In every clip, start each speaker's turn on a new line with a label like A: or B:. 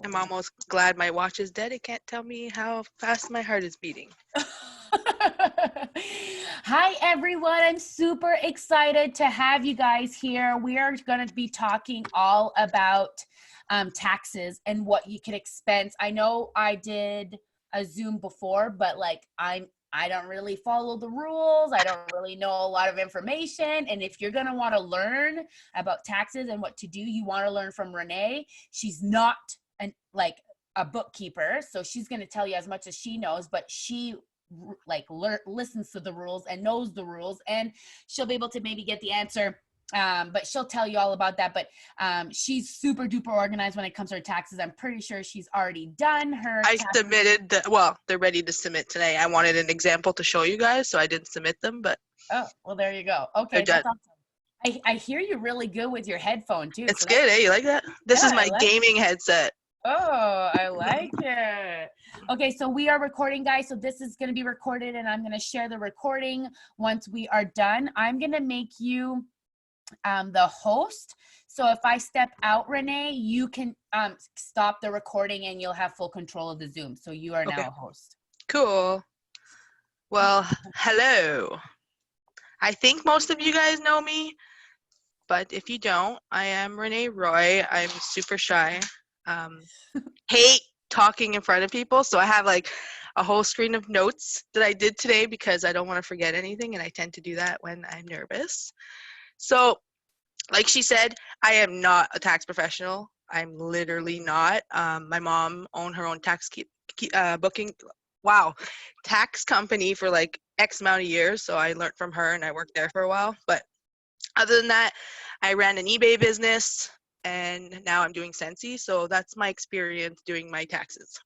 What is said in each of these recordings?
A: I'm almost glad my watch is dead. It can't tell me how fast my heart is beating.
B: Hi, everyone. I'm super excited to have you guys here. We are going to be talking all about taxes and what you can expense. I know I did a Zoom before, but I don't really follow the rules. I don't really know a lot of information. And if you're going to want to learn about taxes and what to do, you want to learn from Renee. She's not a bookkeeper, so she's going to tell you as much as she knows, but she listens to the rules and knows the rules, and she'll be able to maybe get the answer. But she'll tell you all about that. But she's super duper organized when it comes to her taxes. I'm pretty sure she's already done her
A: submitted they're ready to submit today. I wanted an example to show you guys, so I didn't submit them, but
B: oh, well, there you go. Okay, that's awesome. I hear you really good with your headphone too.
A: It's good, eh? You like that? This is my gaming headset.
B: Oh, I like it. Okay, so we are recording, guys. So this is going to be recorded, and I'm going to share the recording once we are done. I'm going to make you the host. So if I step out, Renee, you can stop the recording, and you'll have full control of the Zoom. So you are now a host.
A: Cool. Well, hello. I think most of you guys know me, but if you don't, I am Renee Roy. I'm super shy. Hate talking in front of people, so I have like a whole screen of notes that I did today because I don't want to forget anything, and I tend to do that when I'm nervous. So like she said, I am not a tax professional. I'm literally not. My mom owned her own tax tax company for like X amount of years, so I learned from her and I worked there for a while. But other than that, I ran an eBay business, and now I'm doing Sensi, so that's my experience doing my taxes.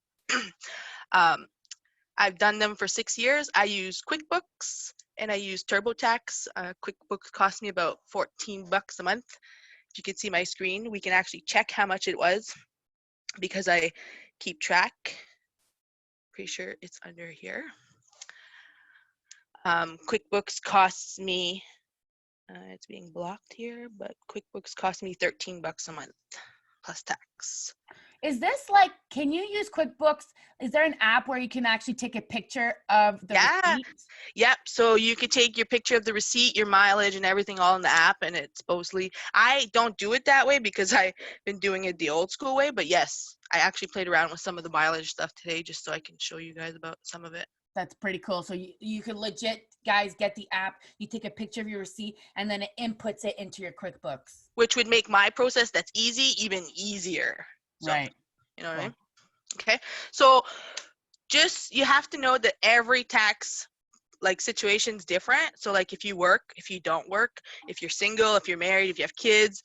A: I've done them for 6 years. I use QuickBooks and I use TurboTax. QuickBooks cost me about $14 a month. If you can see my screen, we can actually check how much it was because I keep track. Pretty sure it's under here. QuickBooks costs me, it's being blocked here, but QuickBooks cost me $13 a month plus tax.
B: Is this like, can you use QuickBooks? Is there an app where you can actually take a picture of the receipt?
A: Yep. So you could take your picture of the receipt, your mileage, and everything all in the app, and it's supposedly, I don't do it that way because I've been doing it the old school way, but yes, I actually played around with some of the mileage stuff today just so I can show you guys about some of it.
B: That's pretty cool. So you can legit, guys, get the app, you take a picture of your receipt, and then it inputs it into your QuickBooks.
A: Which would make my process that's easy even easier. So,
B: right.
A: You know what I mean? Okay. So just, you have to know that every tax situation's different. So like if you work, if you don't work, if you're single, if you're married, if you have kids,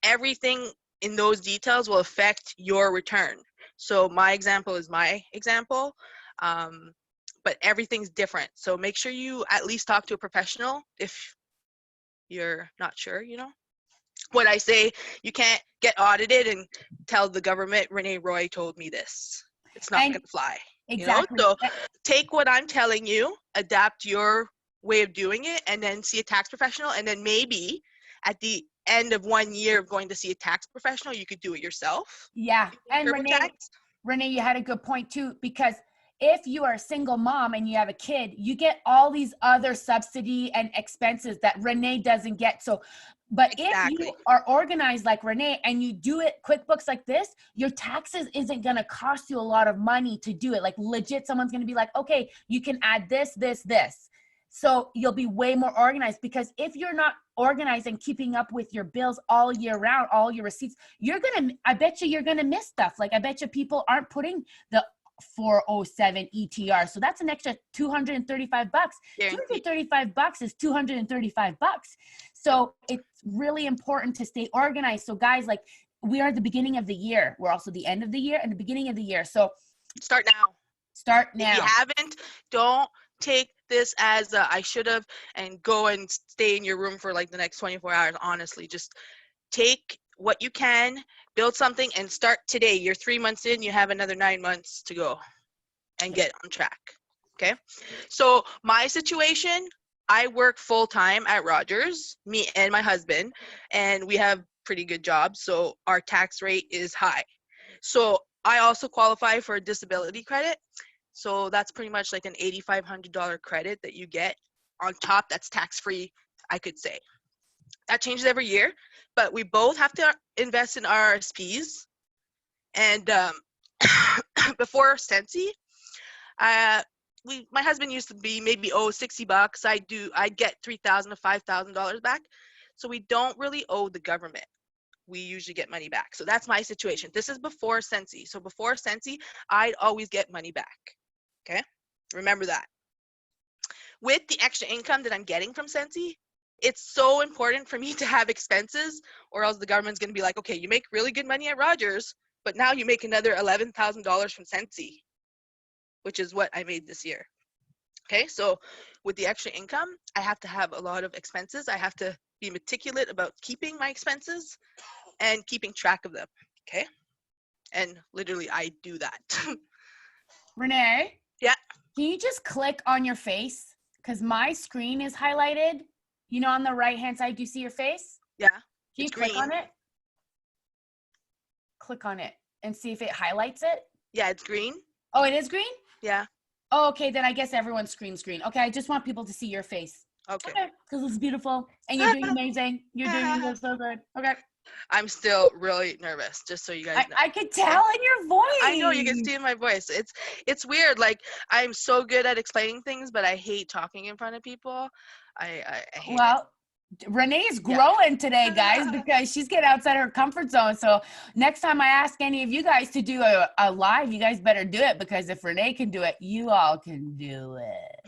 A: everything in those details will affect your return. So my example is my example. But everything's different. So make sure you at least talk to a professional if you're not sure, What I say, you can't get audited and tell the government, Renee Roy told me this. It's not going to fly.
B: Exactly.
A: So take what I'm telling you, adapt your way of doing it, and then see a tax professional. And then maybe at the end of 1 year of going to see a tax professional, you could do it yourself.
B: Yeah. And Renee, you had a good point too, because if you are a single mom and you have a kid, you get all these other subsidy and expenses that Renee doesn't get. So, but if you are organized like Renee and you do it QuickBooks like this, your taxes isn't going to cost you a lot of money to do it. Like legit, someone's going to be like, okay, you can add this, this, this. So you'll be way more organized, because if you're not organized and keeping up with your bills all year round, all your receipts, I bet you're going to miss stuff. Like I bet you people aren't putting the 407 ETR. So that's an extra $235. $235 is $235. So it's really important to stay organized. So guys, like we are at the beginning of the year. We're also the end of the year and the beginning of the year. So
A: start now. If you haven't, don't take this as I should have and go and stay in your room for like the next 24 hours. Honestly, just take what you can, build something, and start today. You're 3 months in, you have another 9 months to go and get on track. Okay. So my situation, I work full time at Rogers, me and my husband, and we have pretty good jobs. So our tax rate is high. So I also qualify for a disability credit. So that's pretty much like an $8,500 credit that you get on top. That's tax-free, I could say. That changes every year, but we both have to invest in RSPs. And before Sensi, my husband used to be maybe $60. I'd get $3,000 to $5,000 back. So we don't really owe the government. We usually get money back. So that's my situation. This is before Sensi. So before Sensi, I'd always get money back. Okay, remember that. With the extra income that I'm getting from Sensi, it's so important for me to have expenses, or else the government's going to be like, okay, you make really good money at Rogers, but now you make another $11,000 from Sensi, which is what I made this year. Okay, so with the extra income, I have to have a lot of expenses. I have to be meticulous about keeping my expenses and keeping track of them. Okay, and literally I do that.
B: Renee?
A: Yeah.
B: Can you just click on your face? Because my screen is highlighted. You know, on the right-hand side, do you see your face?
A: Yeah.
B: Can you click
A: green.
B: on it? Click on it and see if it highlights it.
A: Yeah, it's green.
B: Oh, it is green?
A: Yeah.
B: Oh, okay, then I guess everyone's screen's green. Okay, I just want people to see your face.
A: Okay.
B: Because it's beautiful and you're doing amazing. You're doing so good. Okay.
A: I'm still really nervous, just so you guys know.
B: I could tell in your voice.
A: I know, you can see in my voice. It's weird. Like, I'm so good at explaining things, but I hate talking in front of people. I hate it.
B: Renee's growing today, guys, because she's getting outside her comfort zone. So next time I ask any of you guys to do a live, you guys better do it, because if Renee can do it, you all can do it.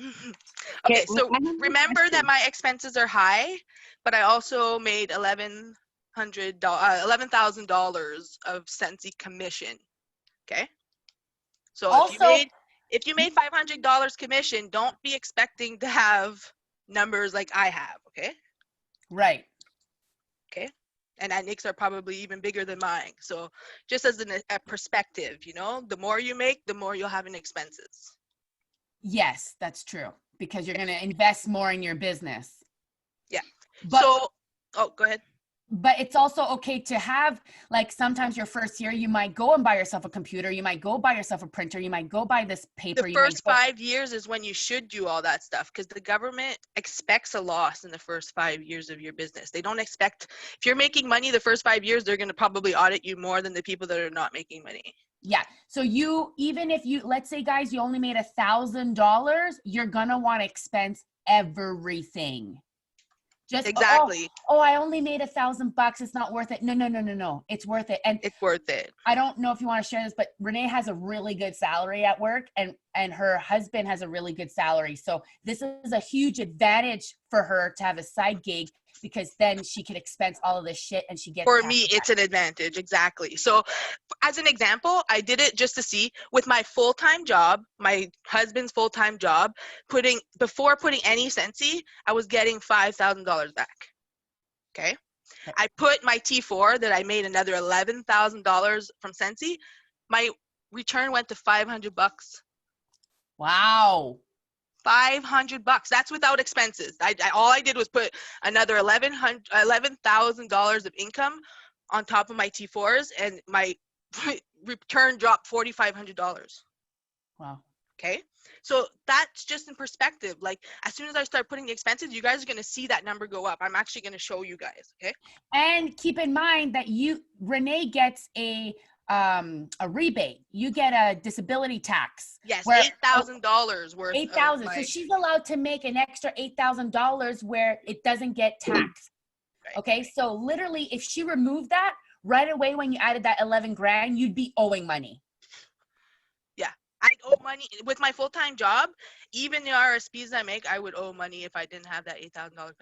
A: Okay, so remember that my expenses are high, but I also made $11,000 of Sensi commission. Okay, so
B: Also,
A: if you made $500 commission, don't be expecting to have numbers like I have. Okay.
B: Right.
A: Okay. And Nick's are probably even bigger than mine. So just as a perspective, you know, the more you make, the more you'll have in expenses.
B: Yes, that's true, because you're going to invest more in your business.
A: Yeah.
B: But,
A: go ahead.
B: But it's also okay to have, like, sometimes your first year, you might go and buy yourself a computer. You might go buy yourself a printer. You might go buy this paper.
A: The first 5 years is when you should do all that stuff, because the government expects a loss in the first 5 years of your business. They don't expect, if you're making money the first 5 years, they're going to probably audit you more than the people that are not making money.
B: Yeah. So even if you, let's say, guys, you only made $1,000, you're going to want to expense everything. Just
A: exactly.
B: Oh, I only made $1,000. It's not worth it. No. It's worth it. And
A: it's worth it.
B: I don't know if you want to share this, but Renee has a really good salary at work, and her husband has a really good salary. So this is a huge advantage for her to have a side gig, because then she can expense all of this shit and she gets.
A: For me, it's an advantage. Exactly. So as an example, I did it just to see with my full-time job, my husband's full-time job, before putting any Sensi, I was getting $5,000 back. Okay. I put my T4 that I made another $11,000 from Sensi. My return went to $500.
B: Wow.
A: $500. That's without expenses. All I did was put another $11,000 of income on top of my T4s, and my return dropped $4,500.
B: Wow.
A: Okay, so that's just in perspective. Like, as soon as I start putting the expenses, you guys are going to see that number go up. I'm actually going to show you guys. Okay,
B: and keep in mind that Renee gets a rebate. You get a disability tax.
A: Yes, $8,000 worth.
B: $8,000. So she's allowed to make an extra $8,000 where it doesn't get taxed. Right. Okay, so literally, if she removed that right away when you added that 11 grand, you'd be owing money.
A: Yeah, I owe money with my full-time job. Even the RSPs I make, I would owe money if I didn't have that $8,000.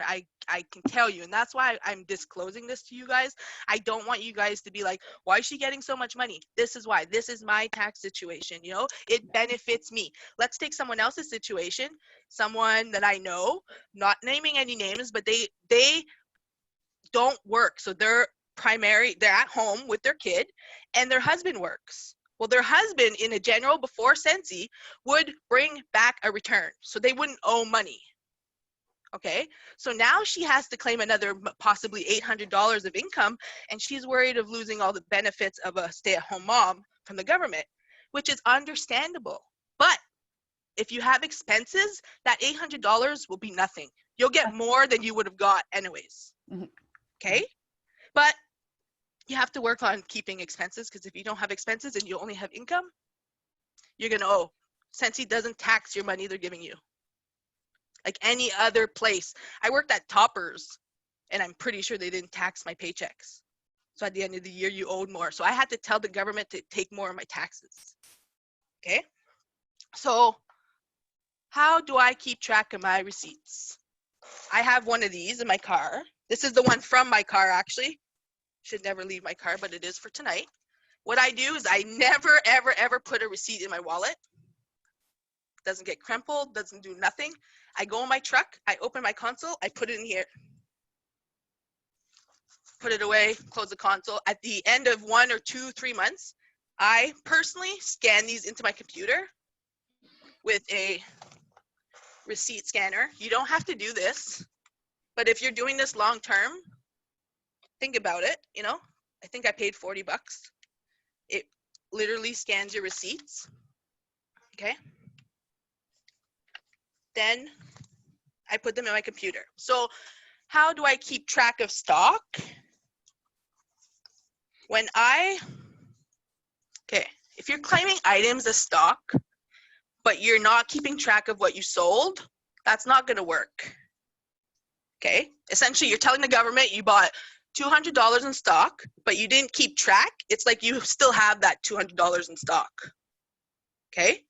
A: I can tell you, and that's why I'm disclosing this to you guys. I don't want you guys to be like, why is she getting so much money? This is why. This is my tax situation. You know, it benefits me. Let's take someone else's situation, someone that I know, not naming any names, but they don't work. So they're at home with their kid, and their husband works. Well, their husband, in a general before Sensi, would bring back a return, so they wouldn't owe money. Okay, so now she has to claim another possibly $800 of income, and she's worried of losing all the benefits of a stay-at-home mom from the government, which is understandable. But if you have expenses, that $800 will be nothing. You'll get more than you would have got anyways. Okay? But you have to work on keeping expenses, because if you don't have expenses and you only have income, you're going to owe. Sensi doesn't tax your money they're giving you. Like any other place. I worked at Toppers, and I'm pretty sure they didn't tax my paychecks. So at the end of the year, you owed more. So I had to tell the government to take more of my taxes. Okay? So how do I keep track of my receipts? I have one of these in my car. This is the one from my car, actually. Should never leave my car, but it is for tonight. What I do is I never, ever, ever put a receipt in my wallet. Doesn't get crumpled, doesn't do nothing. I go in my truck, I open my console, I put it in here. Put it away, close the console. At the end of 1 or 2, 3 months, I personally scan these into my computer with a receipt scanner. You don't have to do this, but if you're doing this long term, think about it. You know, I think I paid $40. It literally scans your receipts. Okay. Then I put them in my computer. So how do I keep track of stock? If you're claiming items as stock, but you're not keeping track of what you sold, that's not going to work. Okay. Essentially, you're telling the government you bought $200 in stock, but you didn't keep track. It's like you still have that $200 in stock. Okay.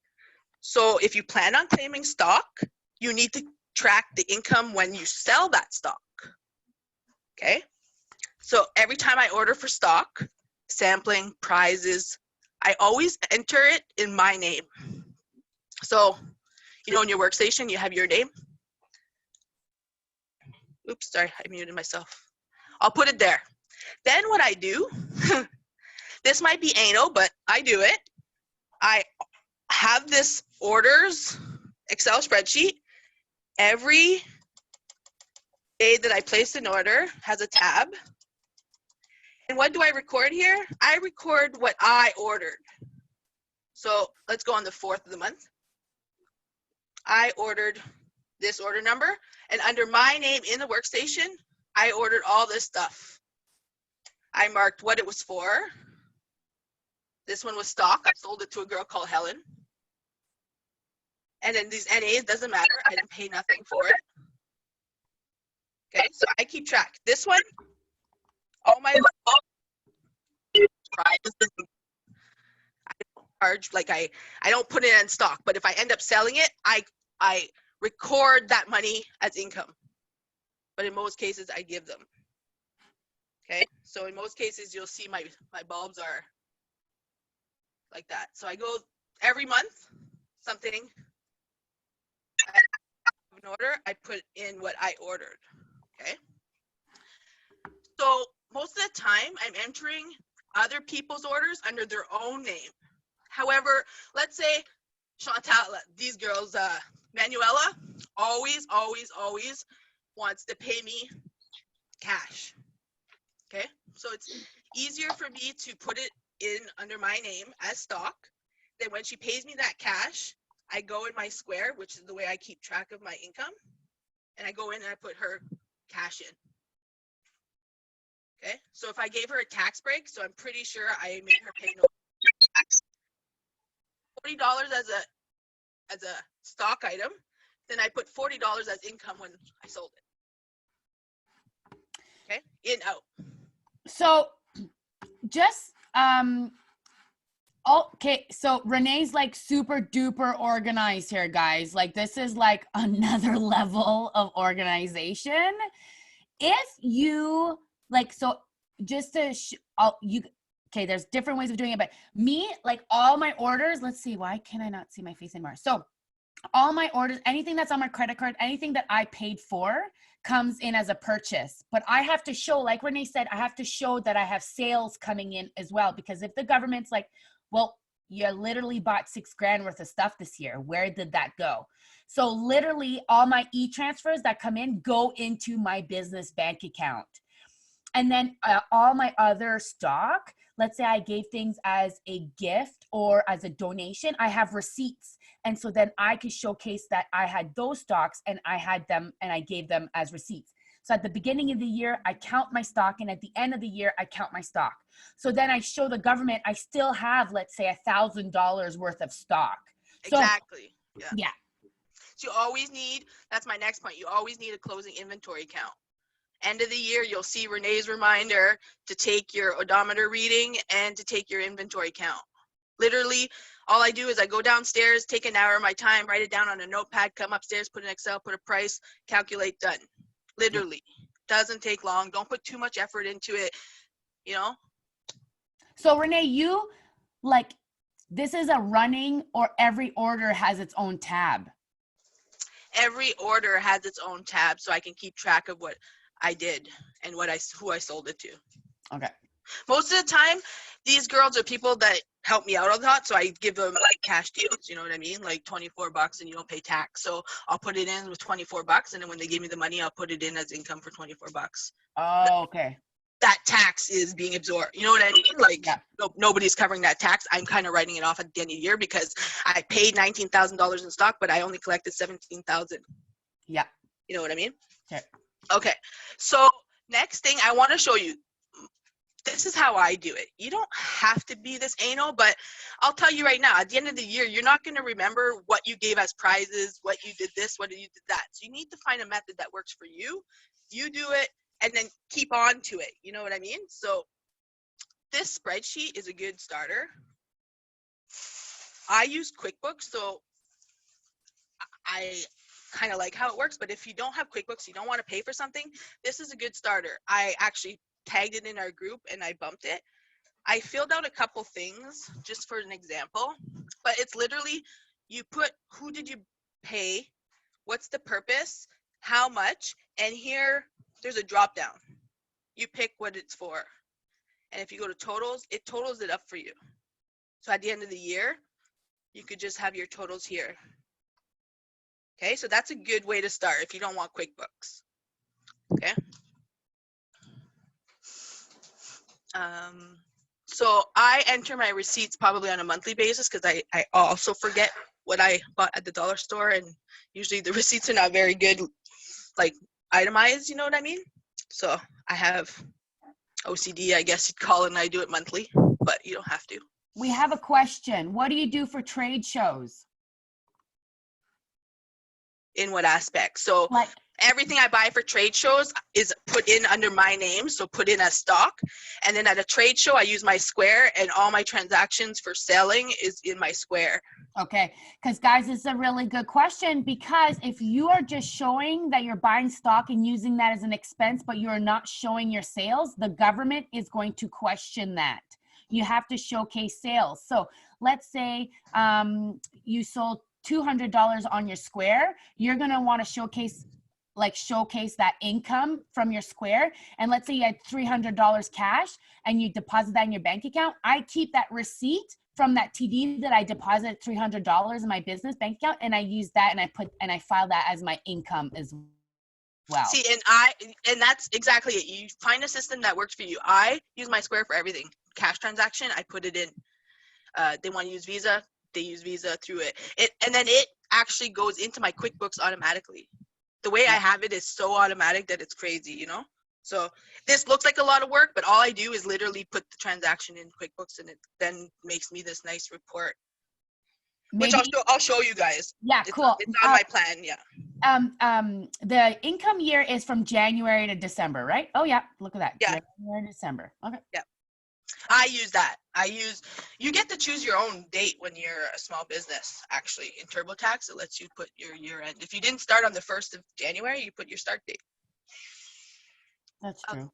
A: So if you plan on claiming stock, you need to track the income when you sell that stock. Okay. So every time I order for stock, sampling, prizes, I always enter it in my name. So, you know, in your workstation, you have your name. Oops, sorry, I muted myself. I'll put it there. Then what I do, this might be anal, but I do it. I have this orders Excel spreadsheet. Every day that I place an order has a tab. And what do I record here? I record what I ordered. So let's go on the 4th of the month. I ordered this order number, and under my name in the workstation, I ordered all this stuff. I marked what it was for. This one was stock. I sold it to a girl called Helen. And then these NAs, doesn't matter. I didn't pay nothing for it. Okay, so I keep track. This one, all my prizes, I don't charge, like I don't put it in stock, but if I end up selling it, I record that money as income. But in most cases, I give them. Okay, so in most cases, you'll see my bulbs are like that. So I go every month, something, I have an order, I put in what I ordered. Okay, so most of the time, I'm entering other people's orders under their own name. However, let's say Chantal, these girls, Manuela, always wants to pay me cash. Okay, so it's easier for me to put it in under my name as stock. Then when she pays me that cash, I go in my square, which is the way I keep track of my income, and I go in and I put her cash in. Okay, so if I gave her a tax break, so I'm pretty sure I made her pay no tax, $40 as a stock item, then I put $40 as income when I sold it. Okay, in, out.
B: So just okay, so Renee's like super duper organized here, guys. Like this is like another level of organization. If you like, so just to okay, there's different ways of doing it, but me, like all my orders, let's see, why can I not see my face anymore? So all my orders, anything that's on my credit card, anything that I paid for comes in as a purchase. But I have to show, like Renee said, I have to show that I have sales coming in as well. Because if the government's like, well, you literally bought $6,000 worth of stuff this year, where did that go? So literally all my e-transfers that come in go into my business bank account. And then all my other stock, let's say I gave things as a gift or as a donation, I have receipts. And so then I could showcase that I had those stocks and I had them and I gave them as receipts. So at the beginning of the year, I count my stock, and at the end of the year, I count my stock. So then I show the government I still have, let's say, $1,000 worth of stock. So,
A: Exactly. Yeah.
B: yeah.
A: So you always need, that's my next point, you always need a closing inventory count. End of the year, you'll see Renee's reminder to take your odometer reading and to take your inventory count. Literally, all I do is I go downstairs, take an hour of my time, write it down on a notepad, come upstairs, put an Excel, put a price, calculate, done. Literally. Doesn't take long. Don't put too much effort into it, you know?
B: So Renee, you like, this is a running, or every order has its own tab?
A: Every order has its own tab, so I can keep track of what I did and who I sold it to.
B: Okay.
A: Most of the time, these girls are people that help me out a lot, so I give them like cash deals, you know what I mean? Like $24 and you don't pay tax. So I'll put it in with $24, and then when they give me the money, I'll put it in as income for $24.
B: Oh, okay.
A: That tax is being absorbed. You know what I mean? Like,
B: yeah.
A: Nobody's covering that tax. I'm kind of writing it off at the end of the year because I paid $19,000 in stock, but I only collected $17,000.
B: Yeah.
A: You know what I mean?
B: Okay.
A: Okay. So next thing I want to show you, this is how I do it. You don't have to be this anal, but I'll tell you right now, at the end of the year, you're not going to remember what you gave as prizes, what you did this, what you did that. So you need to find a method that works for you. You do it and then keep on to it. You know what I mean? So this spreadsheet is a good starter. I use QuickBooks, so I kind of like how it works, but if you don't have QuickBooks, you don't want to pay for something, this is a good starter. I actually tagged it in our group and I bumped it. I filled out a couple things just for an example, but it's literally, you put who did you pay, what's the purpose, how much, and here there's a drop down. You pick what it's for. And if you go to totals, it totals it up for you. So at the end of the year, you could just have your totals here. Okay, so that's a good way to start if you don't want QuickBooks. Okay. So I enter my receipts probably on a monthly basis because I also forget what I bought at the dollar store, and usually the receipts are not very good, like itemized, you know what I mean? So I have OCD, I guess you'd call it, and I do it monthly, but you don't have to.
B: We have a question. What do you do for trade shows?
A: In what aspect? So
B: like
A: everything I buy for trade shows is put in under my name, so put in as stock. And then at a trade show, I use my Square, and all my transactions for selling is in my Square.
B: Okay, because guys, this is a really good question, because if you are just showing that you're buying stock and using that as an expense, but you're not showing your sales, the government is going to question that. You have to showcase sales. So let's say you sold $200 on your Square, you're going to want to showcase that income from your Square. And let's say you had $300 cash and you deposit that in your bank account. I keep that receipt from that TD that I deposited $300 in my business bank account, and I use that and I file that as my income as well.
A: See, and that's exactly it. You find a system that works for you. I use my Square for everything. Cash transaction, I put it in. They want to use Visa, they use Visa through it. And then it actually goes into my QuickBooks automatically. The way I have it is so automatic that it's crazy, you know? So this looks like a lot of work, but all I do is literally put the transaction in QuickBooks, and it then makes me this nice report. Which I'll show you guys.
B: Yeah, cool.
A: It's on my plan, yeah.
B: The income year is from January to December, right? Oh yeah, look at that.
A: Yeah.
B: January to December. Okay.
A: Yeah. I use that. You get to choose your own date when you're a small business, actually. In TurboTax, it lets you put your year end. If you didn't start on the 1st of January, you put your start date.
B: That's true.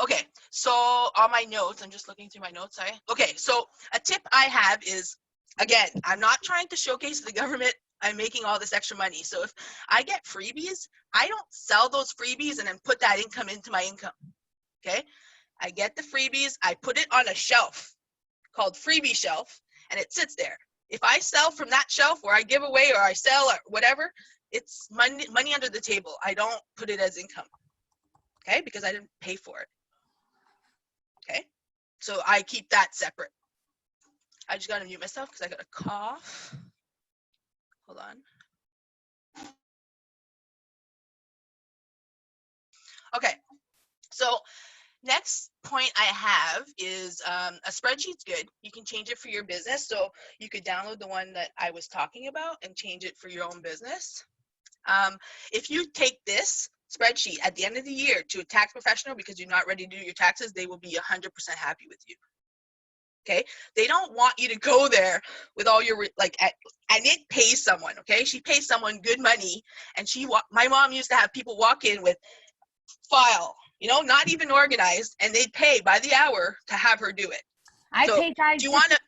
A: Okay, so on my notes, I'm just looking through my notes. Okay, so a tip I have is, again, I'm not trying to showcase the government I'm making all this extra money. So if I get freebies, I don't sell those freebies and then put that income into my income. Okay, I get the freebies, I put it on a shelf called freebie shelf, and it sits there. If I sell from that shelf, or I give away, or I sell, or whatever, it's money under the table. I don't put it as income. Okay, because I didn't pay for it. Okay. So I keep that separate. I just got to mute myself because I got a cough. Hold on. Okay. So next point I have is a spreadsheet's good. You can change it for your business. So you could download the one that I was talking about and change it for your own business. If you take this spreadsheet at the end of the year to a tax professional because you're not ready to do your taxes, they will be 100% happy with you. Okay, they don't want you to go there with all your and it pays someone. Okay, she pays someone good money, and my mom used to have people walk in with file, not even organized, and they'd pay by the hour to have her do it.
B: I pay guys.
A: Do you want to?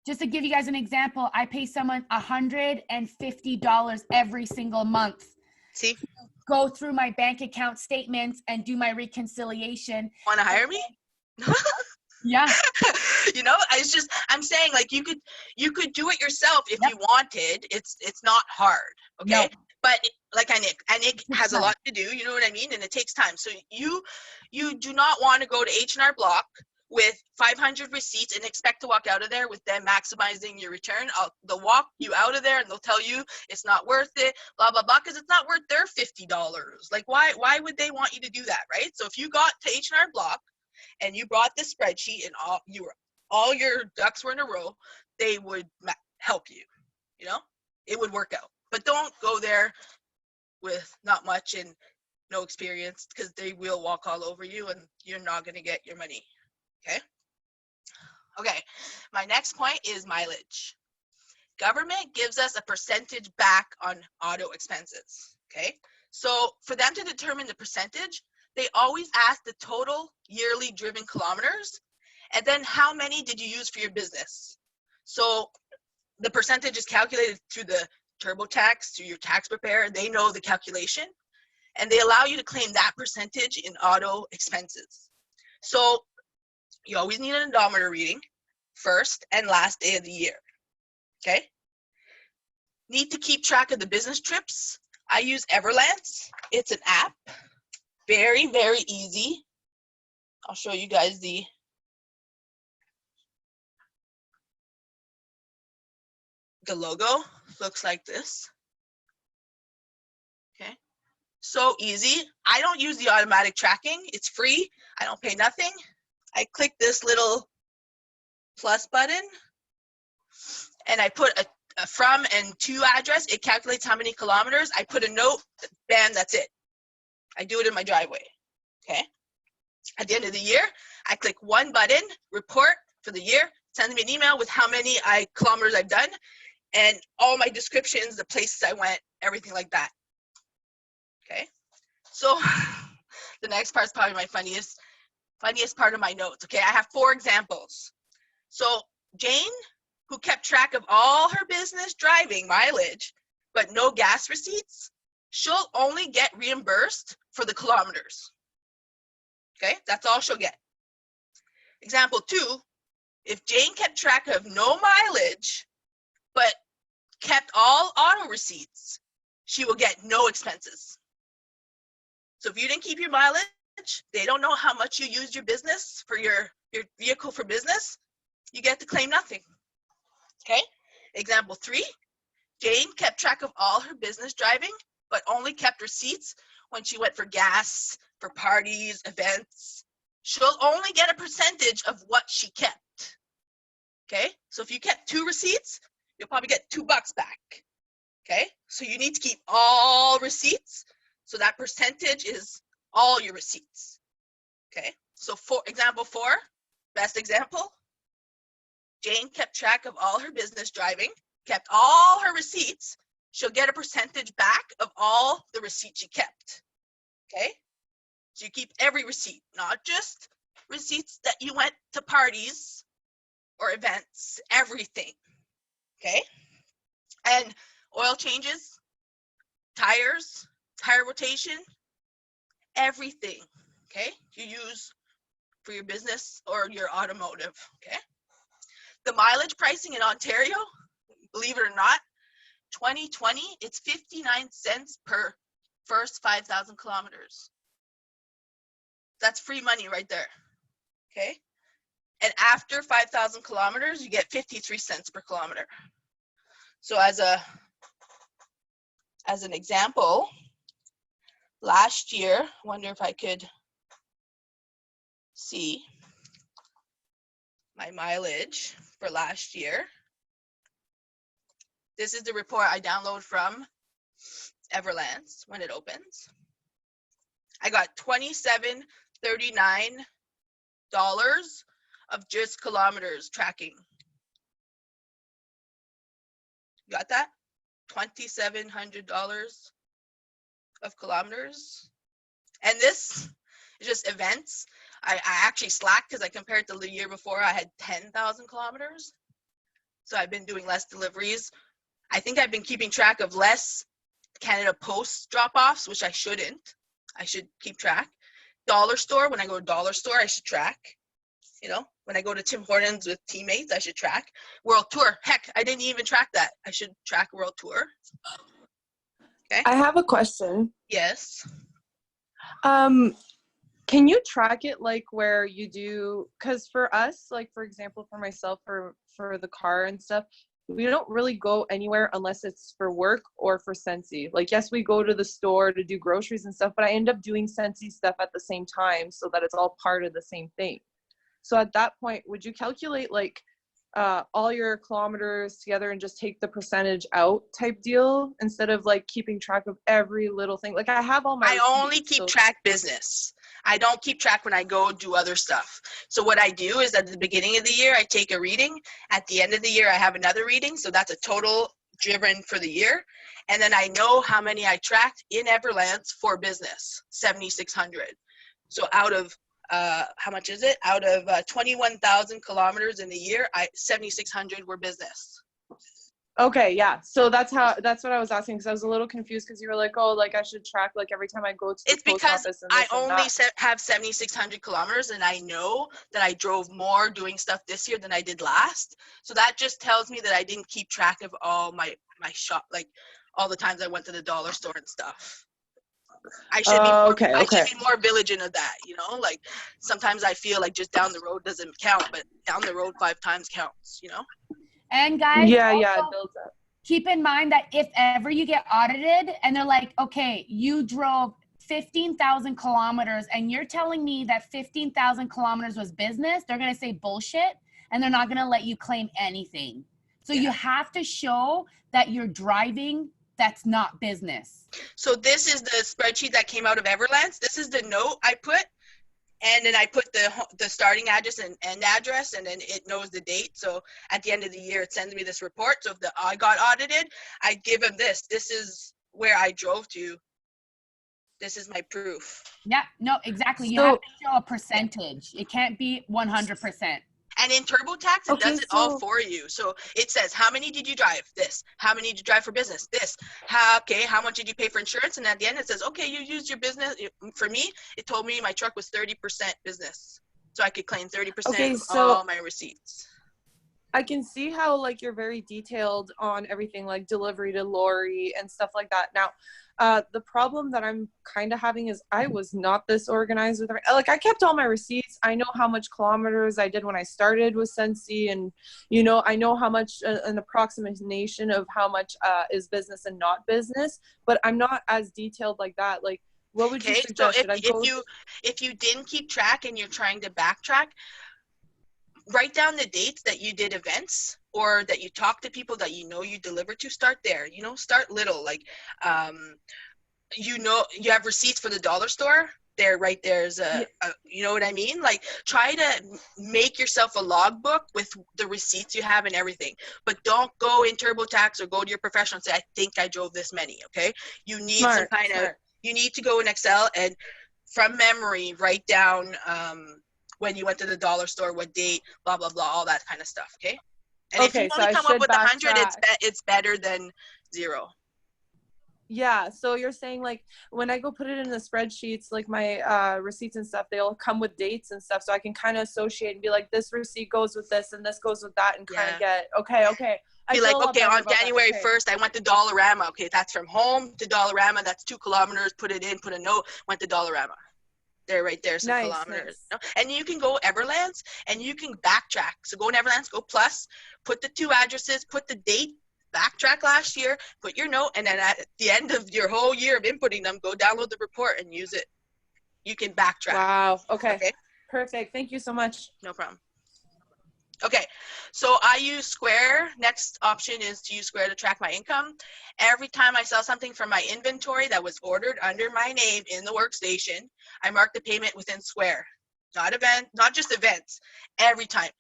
B: Just to give you guys an example, I pay someone $150 every single month.
A: See?
B: Go through my bank account statements and do my reconciliation.
A: Want to hire me?
B: Yeah.
A: I'm saying like you could do it yourself if you wanted. It's not hard, okay? No. But like Anik has a lot to do, you know what I mean? And it takes time. So you do not want to go to H&R Block with 500 receipts and expect to walk out of there with them maximizing your return. They'll walk you out of there and they'll tell you it's not worth it, blah, blah, blah, because it's not worth their $50. Like, why would they want you to do that, right? So if you got to H&R Block and you brought this spreadsheet and all your ducks were in a row, they would help you, it would work out. But don't go there with not much and no experience, because they will walk all over you and you're not going to get your money. Okay, my next point is mileage. Government gives us a percentage back on auto expenses. Okay, so for them to determine the percentage, they always ask the total yearly driven kilometers and then how many did you use for your business. So the percentage is calculated through the TurboTax, through your tax preparer. They know the calculation and they allow you to claim that percentage in auto expenses. So you always need an odometer reading first and last day of the year. Okay. Need to keep track of the business trips. I use Everlance. It's an app. Very, very easy. I'll show you guys the logo. Looks like this. Okay. So easy. I don't use the automatic tracking. It's free. I don't pay nothing. I click this little plus button and I put a from and to address. It calculates how many kilometers. I put a note, bam, that's it. I do it in my driveway. Okay. At the end of the year, I click one button, report for the year, sends me an email with how many kilometers I've done and all my descriptions, the places I went, everything like that. Okay. So the next part is probably my funniest part of my notes. Okay. I have 4 examples. So Jane, who kept track of all her business driving mileage, but no gas receipts, she'll only get reimbursed for the kilometers. Okay, that's all she'll get. Example 2, if Jane kept track of no mileage, but kept all auto receipts, she will get no expenses. So if you didn't keep your mileage, they don't know how much you used your business for your vehicle for business, you get to claim nothing. Okay, example 3, Jane kept track of all her business driving, but only kept receipts when she went for gas, for parties, events. She'll only get a percentage of what she kept. Okay, so if you kept 2 receipts, you'll probably get $2 back. Okay, so you need to keep all receipts. So that percentage is all your receipts. Okay, so for example 4, best example, Jane kept track of all her business driving, kept all her receipts. She'll get a percentage back of all the receipts she kept. Okay, so you keep every receipt, not just receipts that you went to parties or events, everything. Okay, and oil changes, tires, tire rotation, everything. Okay, you use for your business or your automotive. Okay, the mileage pricing in Ontario, believe it or not, 2020, it's 59 cents per first 5,000 kilometers. That's free money right there. Okay, And after 5,000 kilometers, you get 53 cents per kilometer. So as an example, last year, I wonder if I could see my mileage for last year. This is the report I download from Everlance when it opens. I got $27.39 of just kilometers tracking. Got that? $2,700 of kilometers. And this is just events. I actually slacked because I compared to the year before. I had 10,000 kilometers. So I've been doing less deliveries. I think I've been keeping track of less Canada Post drop-offs, which I shouldn't. I should keep track. Dollar store, when I go to dollar store, I should track. You know, when I go to Tim Hortons with teammates, I should track. World Tour, heck, I didn't even track that. I should track World Tour. Okay.
C: I have a question.
A: Yes.
C: Can you track it like where you do, because for us, like for example, for myself, for the car and stuff, we don't really go anywhere unless it's for work or for Scentsy. Like, yes, we go to the store to do groceries and stuff, but I end up doing Scentsy stuff at the same time so that it's all part of the same thing. So at that point, would you calculate like all your kilometers together and just take the percentage out type deal instead of like keeping track of every little thing? Like I have all my
A: I only keep track business. I don't keep track when I go do other stuff. So what I do is at the beginning of the year, I take a reading. At the end of the year, I have another reading. So that's a total driven for the year. And then I know how many I tracked in Everlance for business, 7,600. So out of how much is it? Out of 21,000 kilometers in the year, 7,600 were business.
C: Okay, yeah. So that's what I was asking, because I was a little confused because you were like, oh, like I should track like every time I go to the post office.
A: I only have 7,600 kilometers, and I know that I drove more doing stuff this year than I did last. So that just tells me that I didn't keep track of all my shop, like all the times I went to the dollar store and stuff. I should be I should be more vigilant of that, you know? Like sometimes I feel like just down the road doesn't count, but down the road 5 times counts, you know?
B: And guys,
C: yeah, it builds up.
B: Keep in mind that if ever you get audited and they're like, okay, you drove 15,000 kilometers and you're telling me that 15,000 kilometers was business, they're going to say bullshit and they're not going to let you claim anything. So you have to show that you're driving that's not business.
A: So this is the spreadsheet that came out of Everlance. This is the note I put. And then I put the starting address and end address, and then it knows the date. So at the end of the year, it sends me this report. So if I got audited, I give them this. This is where I drove to. This is my proof.
B: Yeah, no, exactly. You have to show a percentage. It can't be 100%.
A: And in TurboTax, it does it all for you. So it says, how many did you drive? This. How many did you drive for business? This. How much did you pay for insurance? And at the end, it says, okay, you used your business. For me, it told me my truck was 30% business. So I could claim 30% of all my receipts.
C: I can see how, like, you're very detailed on everything, like delivery to Lori and stuff like that. Now, the problem that I'm kind of having is I was not this organized with, like, I kept all my receipts. I know how much kilometers I did when I started with Scentsy, and, you know, I know how much, an approximation of how much is business and not business, but I'm not as detailed like that. Like, what would you suggest?
A: So if you didn't keep track and you're trying to backtrack, write down the dates that you did events or that you talked to people that you know you delivered to. Start there, you know, start little. Like, you know, you have receipts for the dollar store. There, right there's you know what I mean? Like, try to make yourself a logbook with the receipts you have and everything. But don't go in TurboTax or go to your professional and say, I think I drove this many, okay? You need some kind of, you need to go in Excel and from memory write down when you went to the dollar store, what date, blah, blah, blah, all that kind of stuff, okay? And if you only come up with 100, it's better than 0.
C: Yeah, so you're saying, like, when I go put it in the spreadsheets, like my receipts and stuff, they'll come with dates and stuff, so I can kind of associate and be like, this receipt goes with this and this goes with that, and kind of get, okay.
A: Be like, okay, on January 1st, I went to Dollarama. Okay, that's from home to Dollarama. That's 2 kilometers. Put it in, put a note, went to Dollarama. They're right there, some
C: Nice,
A: kilometers.
C: nice.
A: And you can go Everlands and you can backtrack. So go in Everlands, go plus, put the 2 addresses, put the date, backtrack last year, put your note, and then at the end of your whole year of inputting them, go download the report and use it. You can backtrack.
C: Wow. Okay.
A: Okay.
C: Perfect. Thank you so much.
A: No problem. Okay, so I use Square. Next option is to use Square to track my income. Every time I sell something from my inventory that was ordered under my name in the workstation, I mark the payment within Square. Not just events, every time.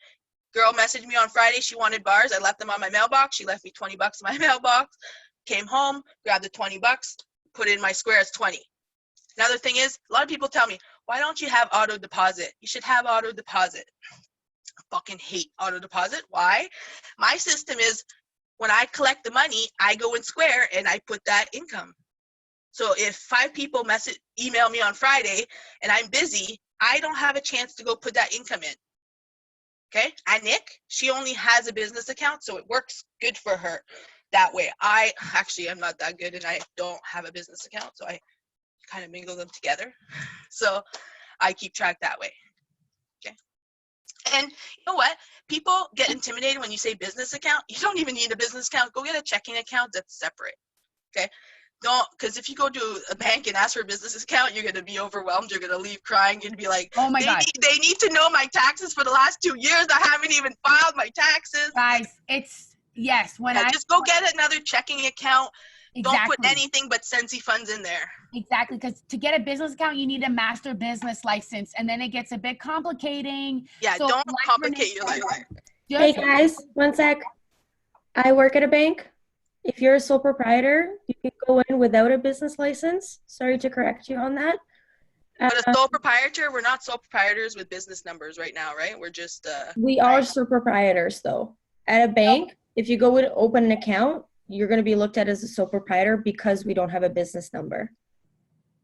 A: Girl messaged me on Friday, she wanted bars. I left them on my mailbox. She left me 20 bucks in my mailbox. Came home, grabbed the 20 bucks, put it in my Square as 20. Another thing is, a lot of people tell me, why don't you have auto deposit? You should have auto deposit. Fucking hate auto deposit. Why? My system is when I collect the money, I go in Square and I put that income. So if 5 people email me on Friday and I'm busy, I don't have a chance to go put that income in. Okay? And Nick, she only has a business account, so it works good for her that way. I'm not that good and I don't have a business account, so I kind of mingle them together. So I keep track that way. Okay? And you know what? People get intimidated when you say business account. You don't even need a business account. Go get a checking account that's separate. Okay? Don't, because if you go to a bank and ask for a business account, you're going to be overwhelmed. You're going to leave crying. You're going to be like,
B: oh my God.
A: They need to know my taxes for the last 2 years. I haven't even filed my taxes.
B: Guys,
A: just go get another checking account.
B: Exactly.
A: Don't put anything but Sensi funds in there.
B: Exactly, because to get a business account, you need a master business license, and then it gets a bit complicating.
A: Yeah, so don't complicate your life.
D: Hey guys, one sec. I work at a bank. If you're a sole proprietor, you can go in without a business license. Sorry to correct you on that.
A: But a sole proprietor, we're not sole proprietors with business numbers right now, right? We're just
D: we are sole proprietors though. At a bank, if you go and open an account, you're going to be looked at as a sole proprietor because we don't have a business number.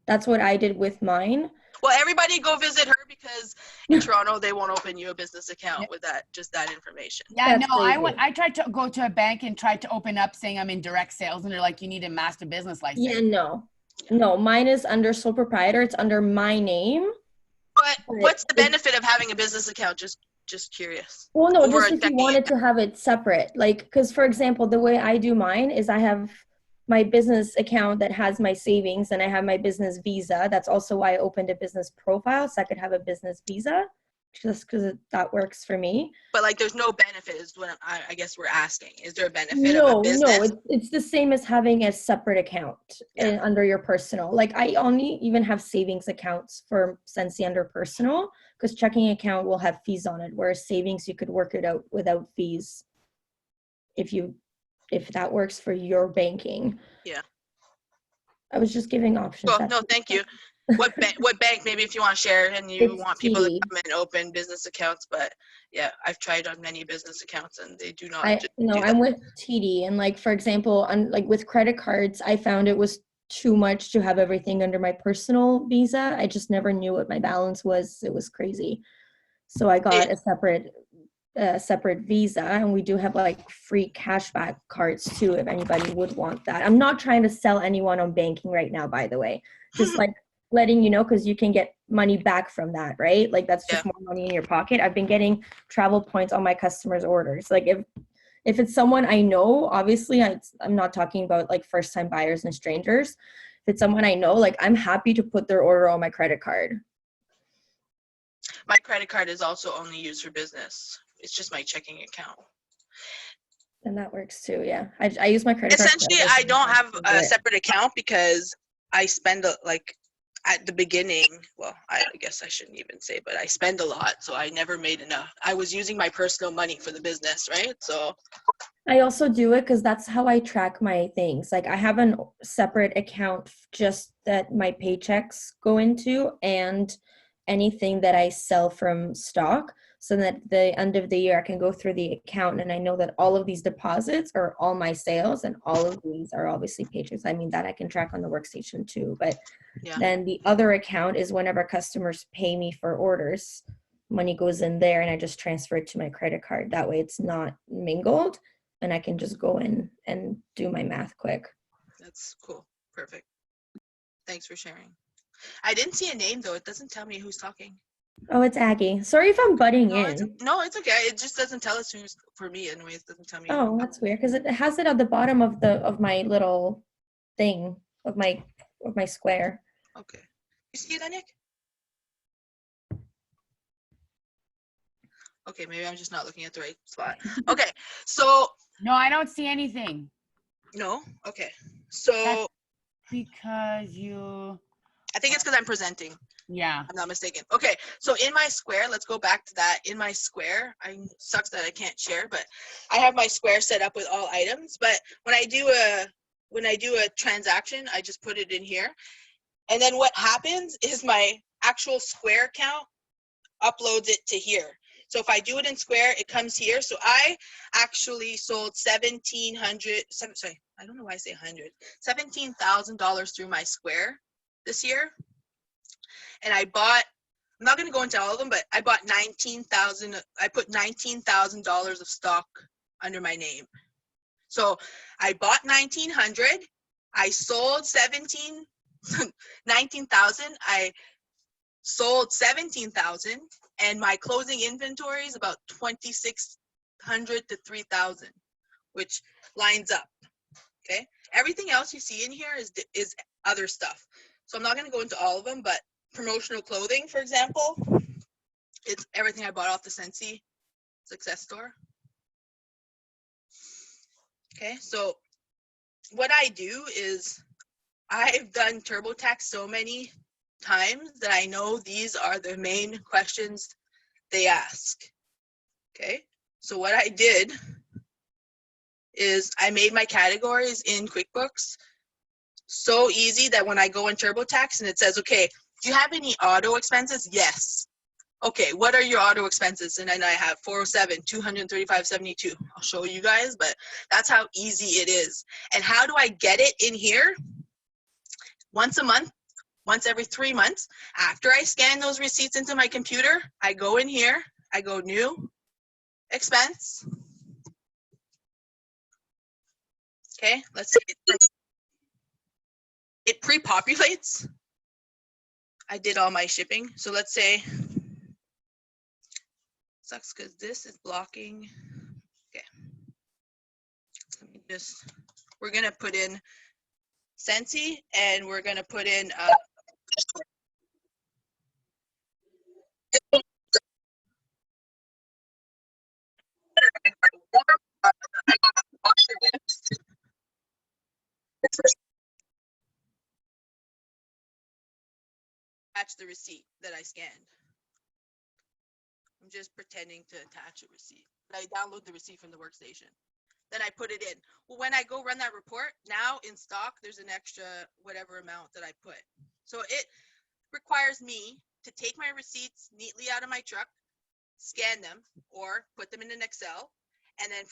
D: That's what I did with mine.
A: Well, everybody go visit her because in Toronto they won't open you a business account with that information.
B: Yeah, that's crazy. I tried to go to a bank and tried to open up saying I'm in direct sales, and they're like, you need a master business license.
D: Yeah, no, mine is under sole proprietor. It's under my name.
A: But what's the benefit of having a business account? Just curious.
D: Well, no, just if you wanted to have it separate, like, because for example, the way I do mine is I have my business account that has my savings, and I have my business visa. That's also why I opened a business profile, so I could have a business visa, just because that works for me.
A: But like, there's no benefit is what I guess we're asking. Is there a benefit of a business?
D: No, it's the same as having a separate account under your personal. Like, I only even have savings accounts for Sensi under personal, because checking account will have fees on it, whereas savings, you could work it out without fees if that works for your banking.
A: Yeah.
D: I was just giving options.
A: Well, no, thank you. What bank, maybe if you want to share and you want people to come and open business accounts, but yeah, I've tried on many business accounts and they do not.
D: I'm with TD, and like, for example, like with credit cards, I found it was too much to have everything under my personal visa. I just never knew what my balance was. It was crazy. So I got a separate visa, and we do have like free cashback cards too if anybody would want that. I'm not trying to sell anyone on banking right now, by the way, just like letting you know, because you can get money back from that, right? Like, that's just more money in your pocket. I've been getting travel points on my customers' orders. Like, if it's someone I know, obviously I'm not talking about like first time buyers and strangers. If it's someone I know, like, I'm happy to put their order on my credit card.
A: My credit card is also only used for business. It's just my checking account.
D: And that works too, yeah. I use my credit card.
A: Essentially, I don't have a separate account because I spend at the beginning, well, I guess I shouldn't even say, but I spend a lot, so I never made enough. I was using my personal money for the business, right? So
D: I also do it because that's how I track my things. Like, I have a separate account just that my paychecks go into and anything that I sell from stock, so that at the end of the year I can go through the account and I know that all of these deposits are all my sales and all of these are obviously paychecks. I mean, that I can track on the workstation too. But then the other account is whenever customers pay me for orders, money goes in there and I just transfer it to my credit card. That way it's not mingled and I can just go in and do my math quick.
A: That's cool. Perfect. Thanks for sharing. I didn't see a name though. It doesn't tell me who's talking.
D: Oh, it's Aggie. Sorry if I'm butting
A: No, it's,
D: in.
A: no, it's okay. It just doesn't tell us who's, for me anyways. It doesn't tell me.
D: Oh, that's weird because it has it at the bottom of my little thing of my square.
A: Okay. You see that, Nick? Okay, maybe I'm just not looking at the right spot. Okay, so
B: No, I don't see anything
A: no. Okay, so
B: That's because you,
A: I think it's because I'm presenting.
B: yeah.
A: I'm not mistaken. Okay, so in my square, let's go back to that. In my square, sucks that I can't share, but I have my square set up with all items. But when I do a transaction, I just put it in here, and then what happens is my actual square count uploads it to here. So if I do it in square, it comes here. So I actually sold I don't know why I say $17,000 through my square this year. And I'm not going to go into all of them, but I bought I put $19,000 of stock under my name. So I bought 1,900, I sold 19,000, I sold 17,000, and my closing inventory is about 2,600 to 3,000, which lines up. Okay, everything else you see in here is other stuff. So I'm not going to go into all of them, but promotional clothing, for example, it's everything I bought off the Scentsy Success Store. Okay, so what I do is I've done TurboTax so many times that I know these are the main questions they ask. Okay, so what I did is I made my categories in QuickBooks so easy that when I go in TurboTax and it says, okay, do you have any auto expenses? Yes. Okay, what are your auto expenses? And then I have 407, 235, 72. I'll show you guys, but that's how easy it is. And how do I get it in here? Once a month, once every 3 months. After I scan those receipts into my computer, I go in here, I go new expense. Okay, let's see. It pre-populates. I did all my shipping. So let's say, sucks because this is blocking. Okay. Let me we're gonna put in Scentsy and we're gonna put in attach the receipt that I scanned. I'm just pretending to attach a receipt. But I download the receipt from the workstation. Then I put it in. Well, when I go run that report, now in stock, there's an extra whatever amount that I put. So it requires me to take my receipts neatly out of my truck, scan them, or put them in an Excel. And then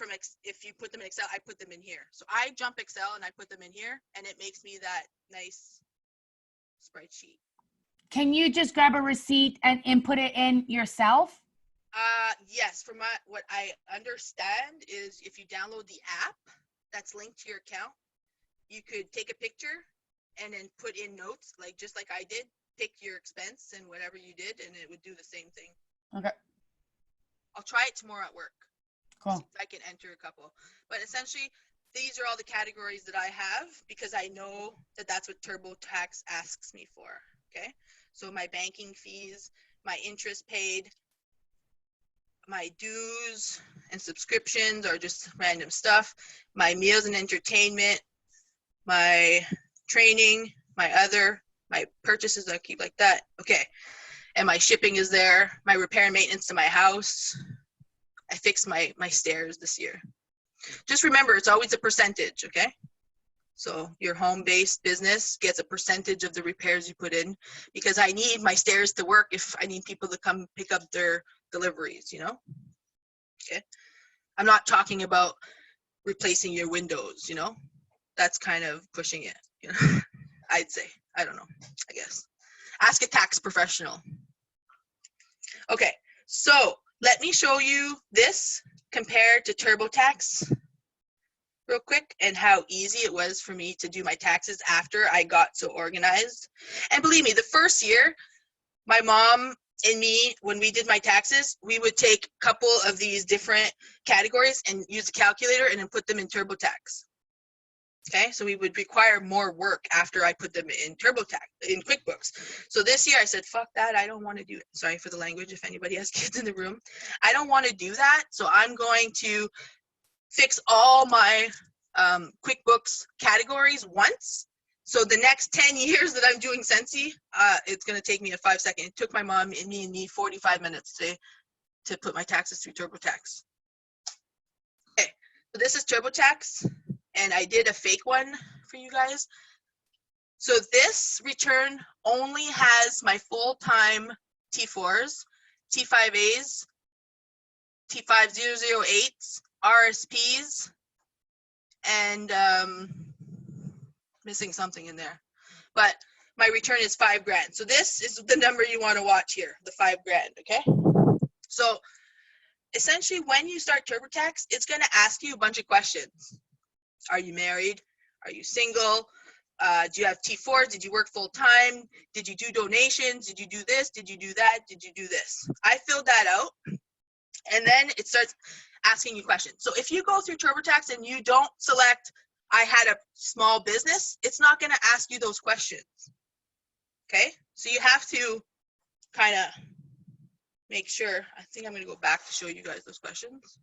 A: if you put them in Excel, I put them in here. So I jump Excel and I put them in here, and it makes me that nice spreadsheet.
B: Can you just grab a receipt and input it in yourself?
A: Yes, from what I understand is if you download the app that's linked to your account, you could take a picture and then put in notes, just like I did, pick your expense and whatever you did, and it would do the same thing.
B: Okay.
A: I'll try it tomorrow at work.
B: Cool.
A: See if I can enter a couple. But essentially, these are all the categories that I have because I know that that's what TurboTax asks me for. Okay. So my banking fees, my interest paid, my dues and subscriptions are just random stuff. My meals and entertainment, my training, my purchases I keep like that. Okay. And my shipping is there. My repair and maintenance to my house. I fixed my stairs this year. Just remember, it's always a percentage, okay? So your home-based business gets a percentage of the repairs you put in because I need my stairs to work if I need people to come pick up their deliveries, Okay. I'm not talking about replacing your windows, That's kind of pushing it, I'd say. I don't know, I guess. Ask a tax professional. Okay, so let me show you this compared to TurboTax. real quick and how easy it was for me to do my taxes after I got so organized. And believe me, the first year, my mom and me, when we did my taxes, we would take a couple of these different categories and use a calculator and then put them in TurboTax. Okay, so we would require more work after I put them in TurboTax, in QuickBooks. So this year I said, fuck that, I don't want to do it. Sorry for the language if anybody has kids in the room. I don't want to do that, so I'm going to fix all my QuickBooks categories once. So the next 10 years that I'm doing Sensi, it's going to take me a 5-second. It took my mom and me 45 minutes today to put my taxes through TurboTax. Okay, so this is TurboTax. And I did a fake one for you guys. So this return only has my full-time T4s, T5As, T5008s, RSPs, and missing something in there. But my return is $5,000. So this is the number you want to watch here, the $5,000, okay? So essentially when you start TurboTax, it's going to ask you a bunch of questions. Are you married? Are you single? Do you have T4? Did you work full time? Did you do donations? Did you do this? Did you do that? Did you do this? I filled that out. And then it starts asking you questions. So if you go through TurboTax and you don't select, I had a small business, it's not going to ask you those questions. Okay? So you have to kind of make sure. I think I'm going to go back to show you guys those questions.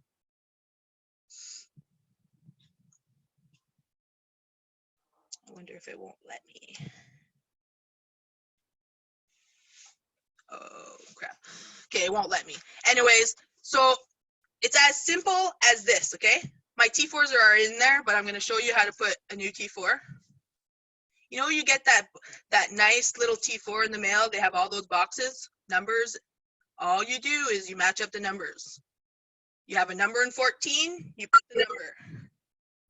A: I wonder if it won't let me. Oh, crap. Okay, it won't let me. Anyways, so it's as simple as this, okay? My T4s are in there, but I'm going to show you how to put a new T4. You know, you get that nice little T4 in the mail. They have all those boxes, numbers. All you do is you match up the numbers. You have a number in 14, you put the number.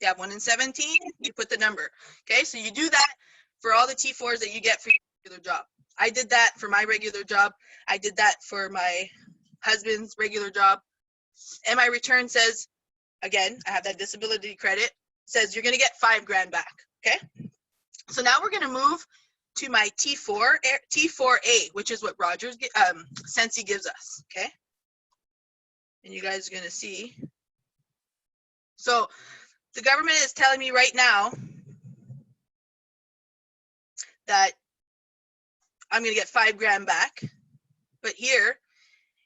A: You have one in 17, you put the number. Okay, so you do that for all the T4s that you get for your regular job. I did that for my regular job. I did that for my husband's regular job. And my return says, again, I have that disability credit, says you're gonna get $5,000 back, okay? So now we're gonna move to my T4A, which is what Rogers, Sensi gives us, okay? And you guys are gonna see. So the government is telling me right now that I'm gonna get $5,000 back, but here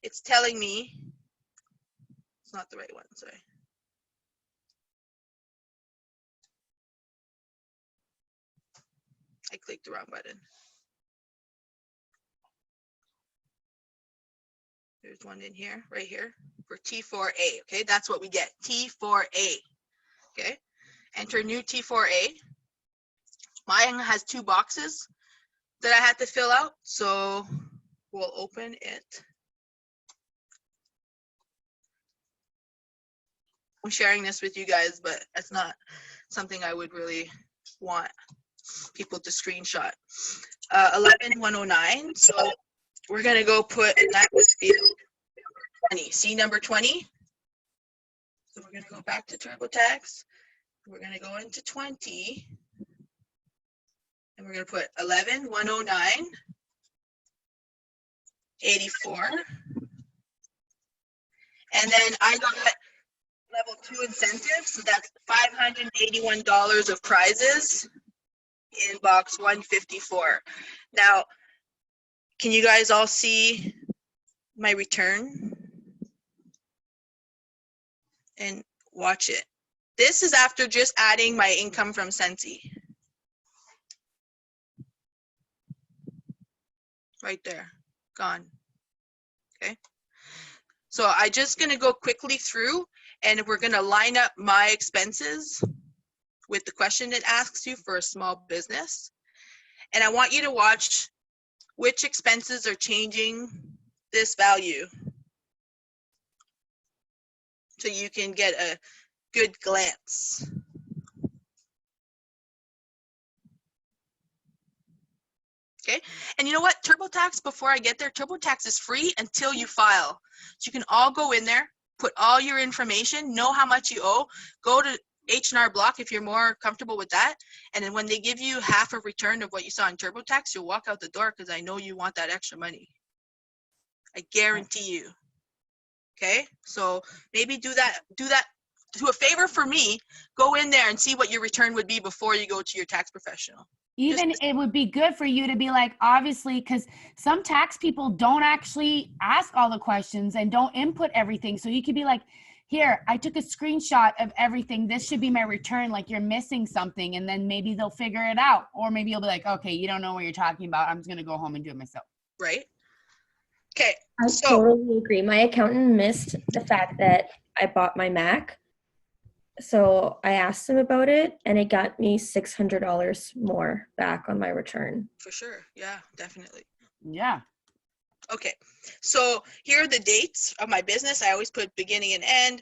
A: it's telling me, it's not the right one, sorry. I clicked the wrong button. There's one in here, right here, for T4A, okay? That's what we get, T4A, okay? Enter new T4A. Mine has 2 boxes that I had to fill out, so we'll open it. I'm sharing this with you guys, but it's not something I would really want people to screenshot. 11109, so we're gonna go put, and that was field 20, C number 20. So we're gonna go back to TurboTax. We're gonna go into 20, and we're gonna put 11109, 84. And then I got level 2 incentive, so that's $581 of prizes in box 154. Now, can you guys all see my return? And watch it. This is after just adding my income from Sensi. Right there, gone, okay? So I'm just gonna go quickly through and we're gonna line up my expenses with the question it asks you for a small business. And I want you to watch which expenses are changing this value so you can get a good glance. Okay, and you know what? TurboTax, before I get there, TurboTax is free until you file. So you can all go in there, put all your information, know how much you owe, go to H&R Block if you're more comfortable with that. And then when they give you half a return of what you saw in TurboTax, you'll walk out the door because I know you want that extra money. I guarantee you. Okay, so maybe do that. Do a favor for me. Go in there and see what your return would be before you go to your tax professional.
B: Even it would be good for you to be like, obviously, because some tax people don't actually ask all the questions and don't input everything. So you could be like, here, I took a screenshot of everything. This should be my return. Like you're missing something. And then maybe they'll figure it out. Or maybe you'll be like, okay, you don't know what you're talking about. I'm just going to go home and do it myself.
A: Right. Okay.
D: I totally agree. My accountant missed the fact that I bought my Mac. So I asked him about it, and it got me $600 more back on my return.
A: For sure. Yeah, definitely.
B: Yeah.
A: Okay. So here are the dates of my business. I always put beginning and end.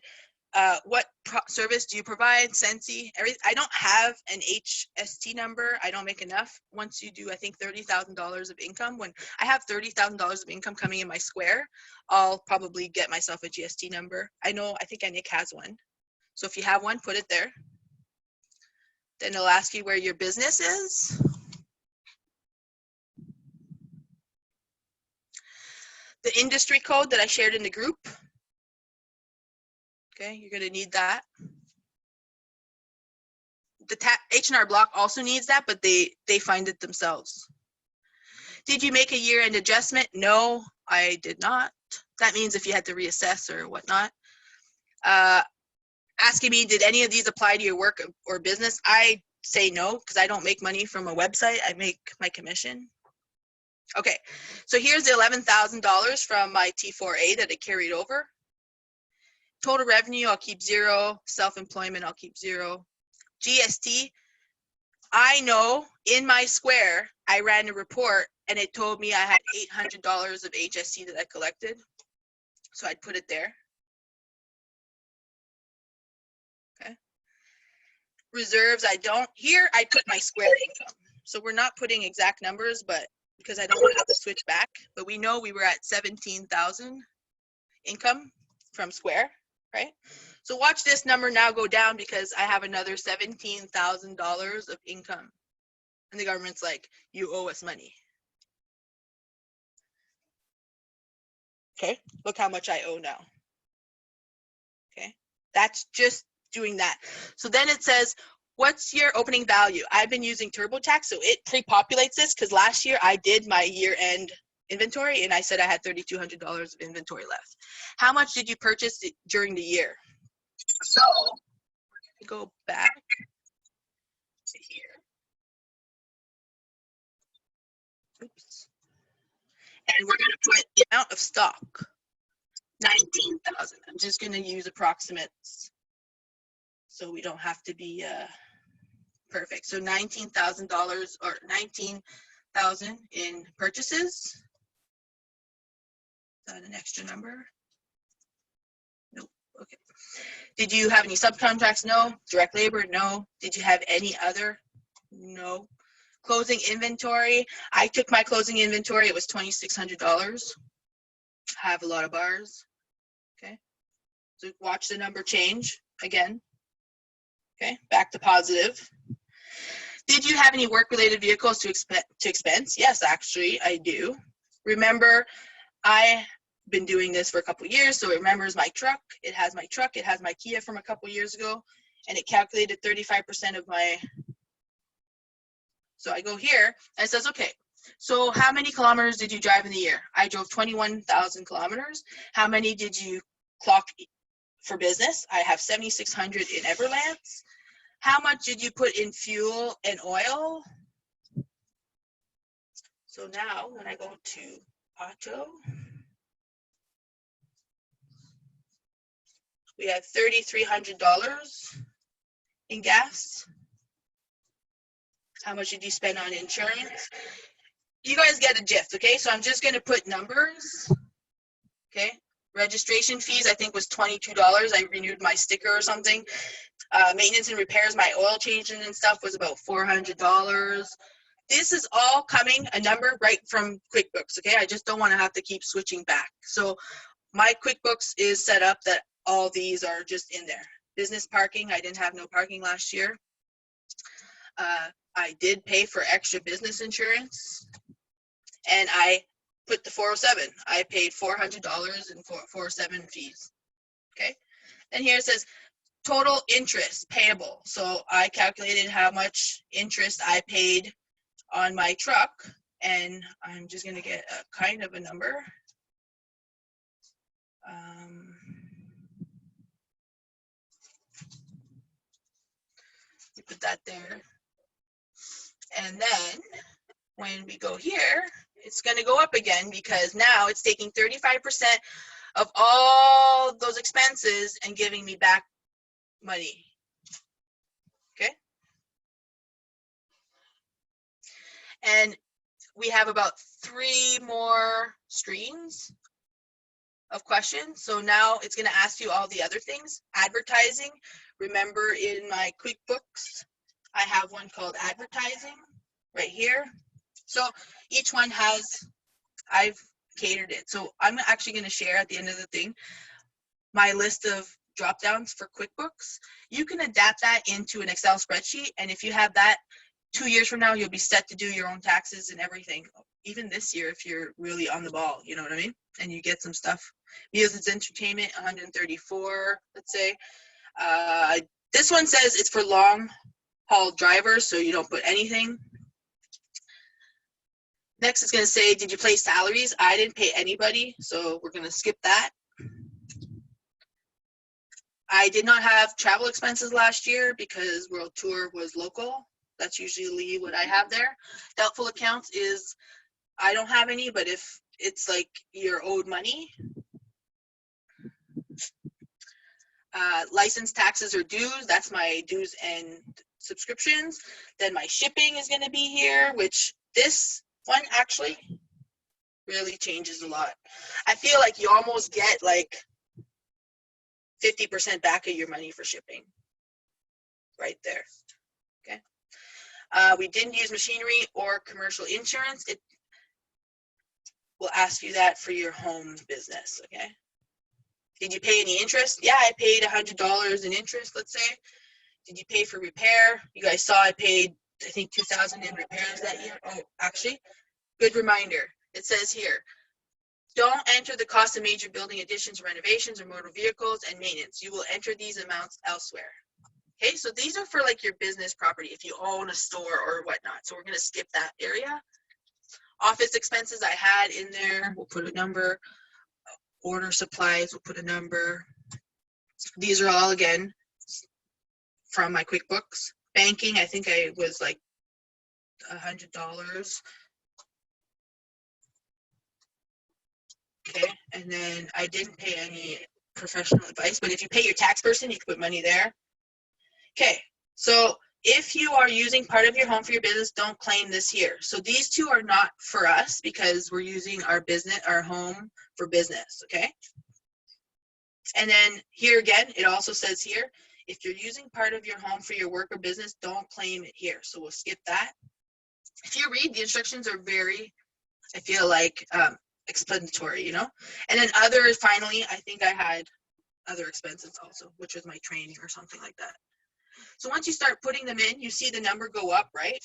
A: What service do you provide? Sensi. I don't have an HST number. I don't make enough. Once you do, I think $30,000 of income. When I have $30,000 of income coming in my Square, I'll probably get myself a GST number. I think Nick has one. So if you have one, put it there. Then it'll ask you where your business is. The industry code that I shared in the group. Okay, you're going to need that. The H&R Block also needs that, but they find it themselves. Did you make a year-end adjustment? No, I did not. That means if you had to reassess or whatnot. Asking me, did any of these apply to your work or business? I say no, because I don't make money from a website. I make my commission. Okay, so here's the $11,000 from my T4A that I carried over. Total revenue, I'll keep 0. Self-employment, I'll keep 0. GST, I know in my Square, I ran a report and it told me I had $800 of HST that I collected. So I'd put it there. Okay. Reserves, I don't. Here, I put my Square income. So we're not putting exact numbers, but because I don't want to have to switch back. But we know we were at 17,000 income from Square, right? So watch this number now go down because I have another $17,000 of income. And the government's like, you owe us money. Okay, look how much I owe now. Okay, that's just doing that. So then it says, what's your opening value? I've been using TurboTax, so it pre-populates this because last year I did my year-end inventory and I said I had $3,200 of inventory left. How much did you purchase during the year? So go back to here. Oops. And we're going to put the amount of stock, 19,000. I'm just going to use approximates so we don't have to be perfect. So $19,000 or 19,000 in purchases. Is that an extra number? Nope. Okay. Did you have any subcontracts? No. Direct labor? No. Did you have any other? No. Closing inventory. I took my closing inventory. It was $2,600. I have a lot of bars. Okay. So watch the number change again. Okay. Back to positive. Did you have any work-related vehicles to expense? Yes, actually, I do. Remember, I've been doing this for a couple of years, so it remembers my truck. It has my truck. It has my Kia from a couple of years ago, and it calculated 35% of my. So I go here, and it says, okay, so how many kilometers did you drive in the year? I drove 21,000 kilometers. How many did you clock for business? I have 7,600 in Everlance. How much did you put in fuel and oil? So now when I go to auto, we have $3,300 in gas. How much did you spend on insurance? You guys get a gist, okay? So I'm just going to put numbers, okay? Registration fees, I think, was $22. I renewed my sticker or something. Maintenance and repairs, my oil changing and stuff was about $400. This is all coming, a number right from QuickBooks, okay? I just don't want to have to keep switching back. So my QuickBooks is set up that all these are just in there. business parking. I didn't have no parking last year. I did pay for extra business insurance, and I put the 407. I paid $400 in 407 fees. Okay. And here it says total interest payable. So I calculated how much interest I paid on my truck, and I'm just going to get a kind of a number. Put that there. And then when we go here, it's going to go up again because now it's taking 35% of all those expenses and giving me back money. Okay. And we have about 3 more screens of questions. So now it's going to ask you all the other things. Advertising. Remember, in my QuickBooks, I have one called advertising right here. So each one has, I've catered it. So I'm actually going to share at the end of the thing my list of drop downs for QuickBooks. You can adapt that into an Excel spreadsheet, and if you have that, 2 years from now you'll be set to do your own taxes and everything. Even this year, if you're really on the ball, you know what I mean, and you get some stuff. Meals and entertainment, 134, let's say. This one says it's for long haul drivers, so you don't put anything. Next, it's going to say, did you pay salaries? I didn't pay anybody, so we're going to skip that. I did not have travel expenses last year because World Tour was local. That's usually what I have there. Doubtful accounts is, I don't have any, but if it's like you're owed money. License taxes or dues, that's my dues and subscriptions. Then my shipping is going to be here, which this one actually really changes a lot. I feel like you almost get like 50% back of your money for shipping right there. Okay. We didn't use machinery or commercial insurance. It will ask you that for your home business. Okay. Did you pay any interest? Yeah, I paid $100 in interest, let's say. Did you pay for repair? You guys saw I paid, I think, $2,000 in repairs that year. Oh, actually, good reminder. It says here, don't enter the cost of major building additions, renovations, or motor vehicles and maintenance. You will enter these amounts elsewhere. Okay, so these are for like your business property if you own a store or whatnot. So we're going to skip that area. Office expenses I had in there, we'll put a number. Order supplies, we'll put a number. These are all, again, from my QuickBooks. Banking, I think I was like $100. Okay, and then I didn't pay any professional advice, but if you pay your tax person, you can put money there. Okay, so if you are using part of your home for your business, don't claim this here. So these two are not for us because we're using our business, our home for business, okay? And then here again, it also says here, if you're using part of your home for your work or business, don't claim it here. So we'll skip that. If you read, the instructions are very, I feel like, explanatory, you know? And then others, finally, I think I had other expenses also, which was my training or something like that. So once you start putting them in, you see the number go up, right?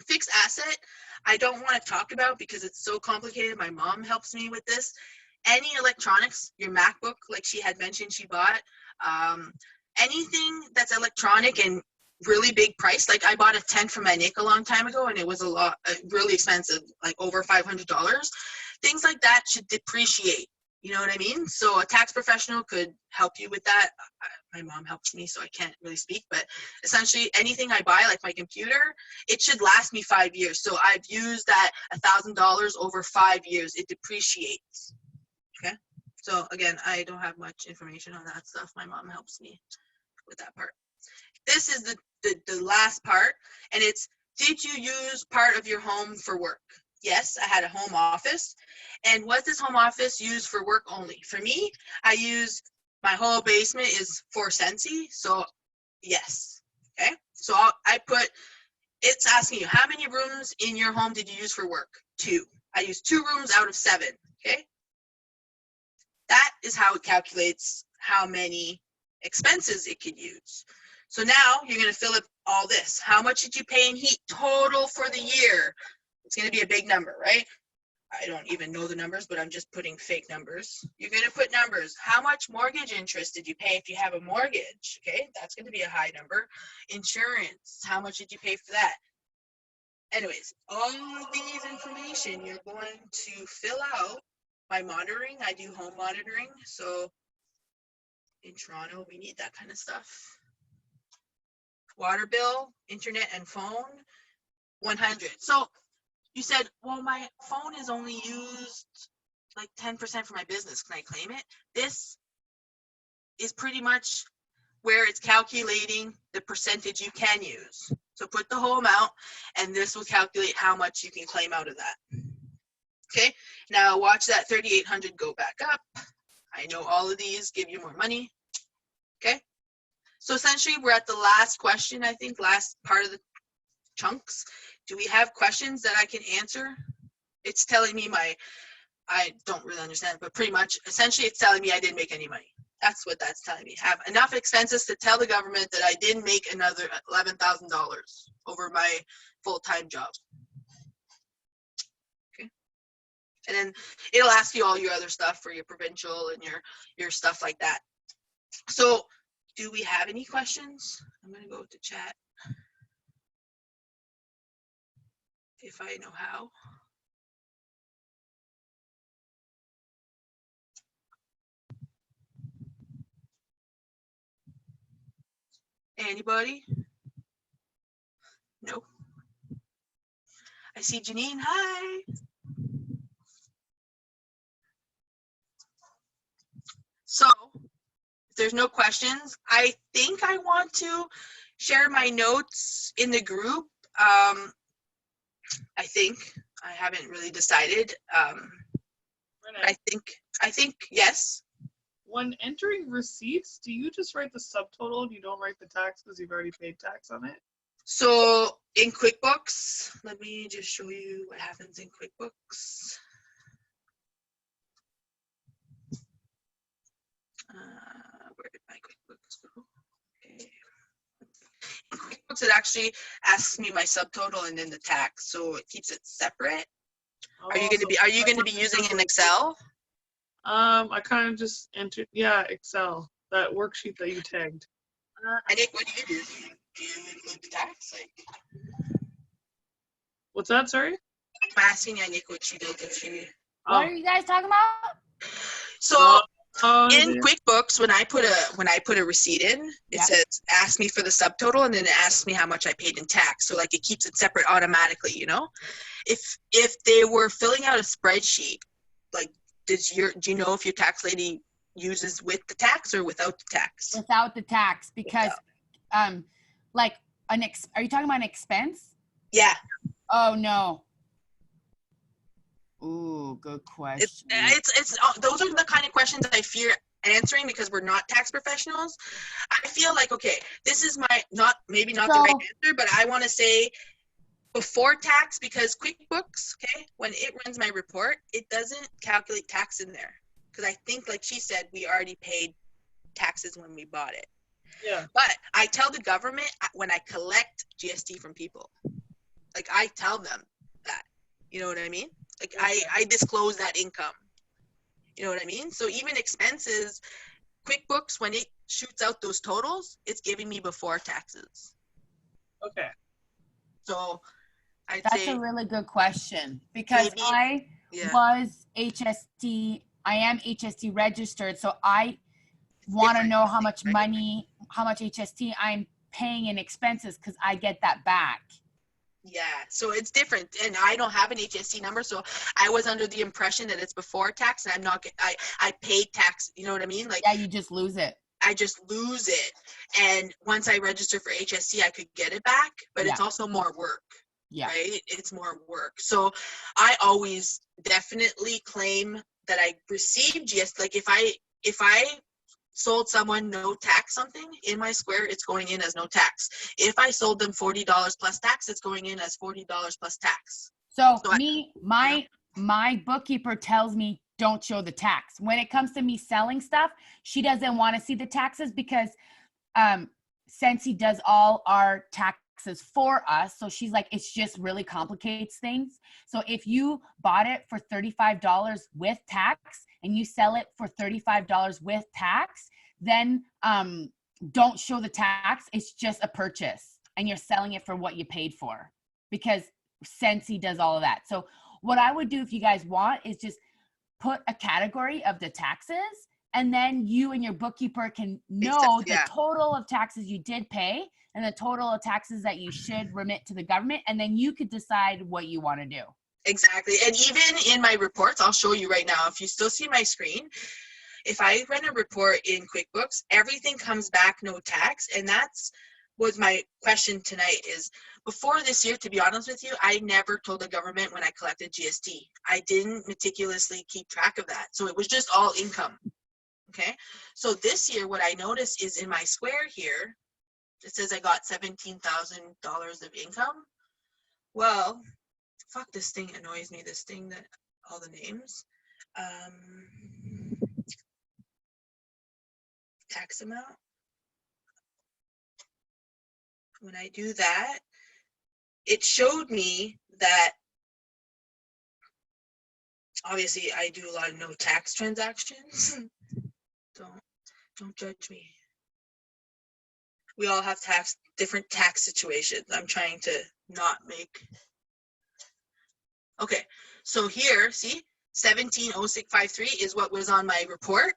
A: Fixed asset, I don't want to talk about because it's so complicated. My mom helps me with this. Any electronics, your MacBook, like she had mentioned she bought, anything that's electronic and really big price, like I bought a tent from my Nick a long time ago and it was a lot, really expensive, like over $500. Things like that should depreciate. You know what I mean? So a tax professional could help you with that. My mom helps me, so I can't really speak, but essentially anything I buy, like my computer, it should last me 5 years. So I've used that $1,000 over 5 years. It depreciates. Okay. So again, I don't have much information on that stuff. My mom helps me with that part. This is the last part, and it's, did you use part of your home for work? Yes, I had a home office. And was this home office used for work only? For me, I use, my whole basement is for Sensi, so yes. Okay, so I put, it's asking you, how many rooms in your home did you use for work? 2. I used 2 rooms out of 7, okay? That is how it calculates how many expenses it could use. So now you're going to fill up all this. How much did you pay in heat total for the year? It's going to be a big number, right? I don't even know the numbers, but I'm just putting fake numbers. You're going to put numbers. How much mortgage interest did you pay if you have a mortgage? Okay, that's going to be a high number. Insurance, how much did you pay for that? Anyways, all of these information you're going to fill out by monitoring. I do home monitoring, so in Toronto, we need that kind of stuff. Water bill, internet and phone, 100. So you said, well, my phone is only used like 10% for my business. Can I claim it? This is pretty much where it's calculating the percentage you can use. So put the whole amount, and this will calculate how much you can claim out of that. Okay, now watch that 3,800 go back up. I know all of these give you more money. Okay, so essentially we're at the last question, I think, last part of the chunks. Do we have questions that I can answer? It's telling me I don't really understand, but pretty much, essentially it's telling me I didn't make any money. That's what that's telling me. Have enough expenses to tell the government that I didn't make another $11,000 over my full-time job. Okay. And then it'll ask you all your other stuff for your provincial and your stuff like that. So do we have any questions? I'm going to go to chat if I know how. Anybody? No. I see Janine. Hi. So if there's no questions, I think I want to share my notes in the group. I think I haven't really decided.
C: Renee,
A: I think yes.
C: when entering receipts, do you just write the subtotal and you don't write the tax because you've already paid tax on it?
A: So in QuickBooks, let me just show you what happens in QuickBooks. Where did my QuickBooks go? Okay. In QuickBooks, it actually asks me my subtotal and then the tax, so it keeps it separate. Are you going to be using an Excel?
C: I kind of just entered, yeah, Excel, that worksheet that you tagged.
A: I think, what do you do? Do you include the tax? Like,
C: What's that, sorry?
A: I'm asking Yannick what she does if she.
B: What are you guys talking about?
A: So in
C: yeah.
A: QuickBooks, when I put a receipt in, it says ask me for the subtotal, and then it asks me how much I paid in tax. So like it keeps it separate automatically, you know. If they were filling out a spreadsheet, like do you know if your tax lady uses with the tax or without the tax?
B: Without the tax, because like are you talking about an expense?
A: Yeah.
B: Oh no. Ooh, good question.
A: It's those are the kind of questions I fear answering because we're not tax professionals. I feel like, okay, this is maybe not the right answer, but I want to say before tax, because QuickBooks, okay, when it runs my report, it doesn't calculate tax in there because I think, like she said, we already paid taxes when we bought it.
C: Yeah.
A: But I tell the government when I collect GST from people, like I tell them that, you know what I mean? Like I disclose that income, you know what I mean? So even expenses, QuickBooks, when it shoots out those totals, it's giving me before taxes.
C: Okay.
A: So
B: That's a really good question because I was HST, I am HST registered, so I want to know how much money, how much HST I'm paying in expenses because I get that back.
A: Yeah, so it's different, and I don't have an HST number, so I was under the impression that it's before tax, and I'm not. I paid tax. You know what I mean? Like,
B: yeah, you just lose it.
A: I just lose it, and once I register for HST, I could get it back, but it's also more work. Yeah. Right? It's more work. So I always definitely claim that I received GST. Like if I sold someone no tax something in my square, it's going in as no tax. If I sold them $40 plus tax, it's going in as $40 plus tax.
B: So my bookkeeper tells me don't show the tax. When it comes to me selling stuff, she doesn't want to see the taxes because Sensi does all our taxes for us. So she's like, it's just really complicates things. So if you bought it for $35 with tax and you sell it for $35 with tax, then don't show the tax. It's just a purchase and you're selling it for what you paid for, because Sensi does all of that. So what I would do if you guys want is just put a category of the taxes, and then you and your bookkeeper can know the total of taxes you did pay and the total of taxes that you should remit to the government, and then you could decide what you want to do.
A: Exactly. And even in my reports, I'll show you right now, if you still see my screen, if I run a report in QuickBooks, everything comes back no tax. And that's was my question tonight is, before this year, to be honest with you, I never told the government when I collected GST. I didn't meticulously keep track of that. So it was just all income. Okay. So this year, what I noticed is in my square here, it says I got $17,000 of income. Well, fuck, this thing annoys me, this thing that all the names. Tax amount. When I do that, it showed me that obviously I do a lot of no tax transactions. Don't judge me. We all have different tax situations. I'm trying to not make. Okay, so here, see, 170653 is what was on my report,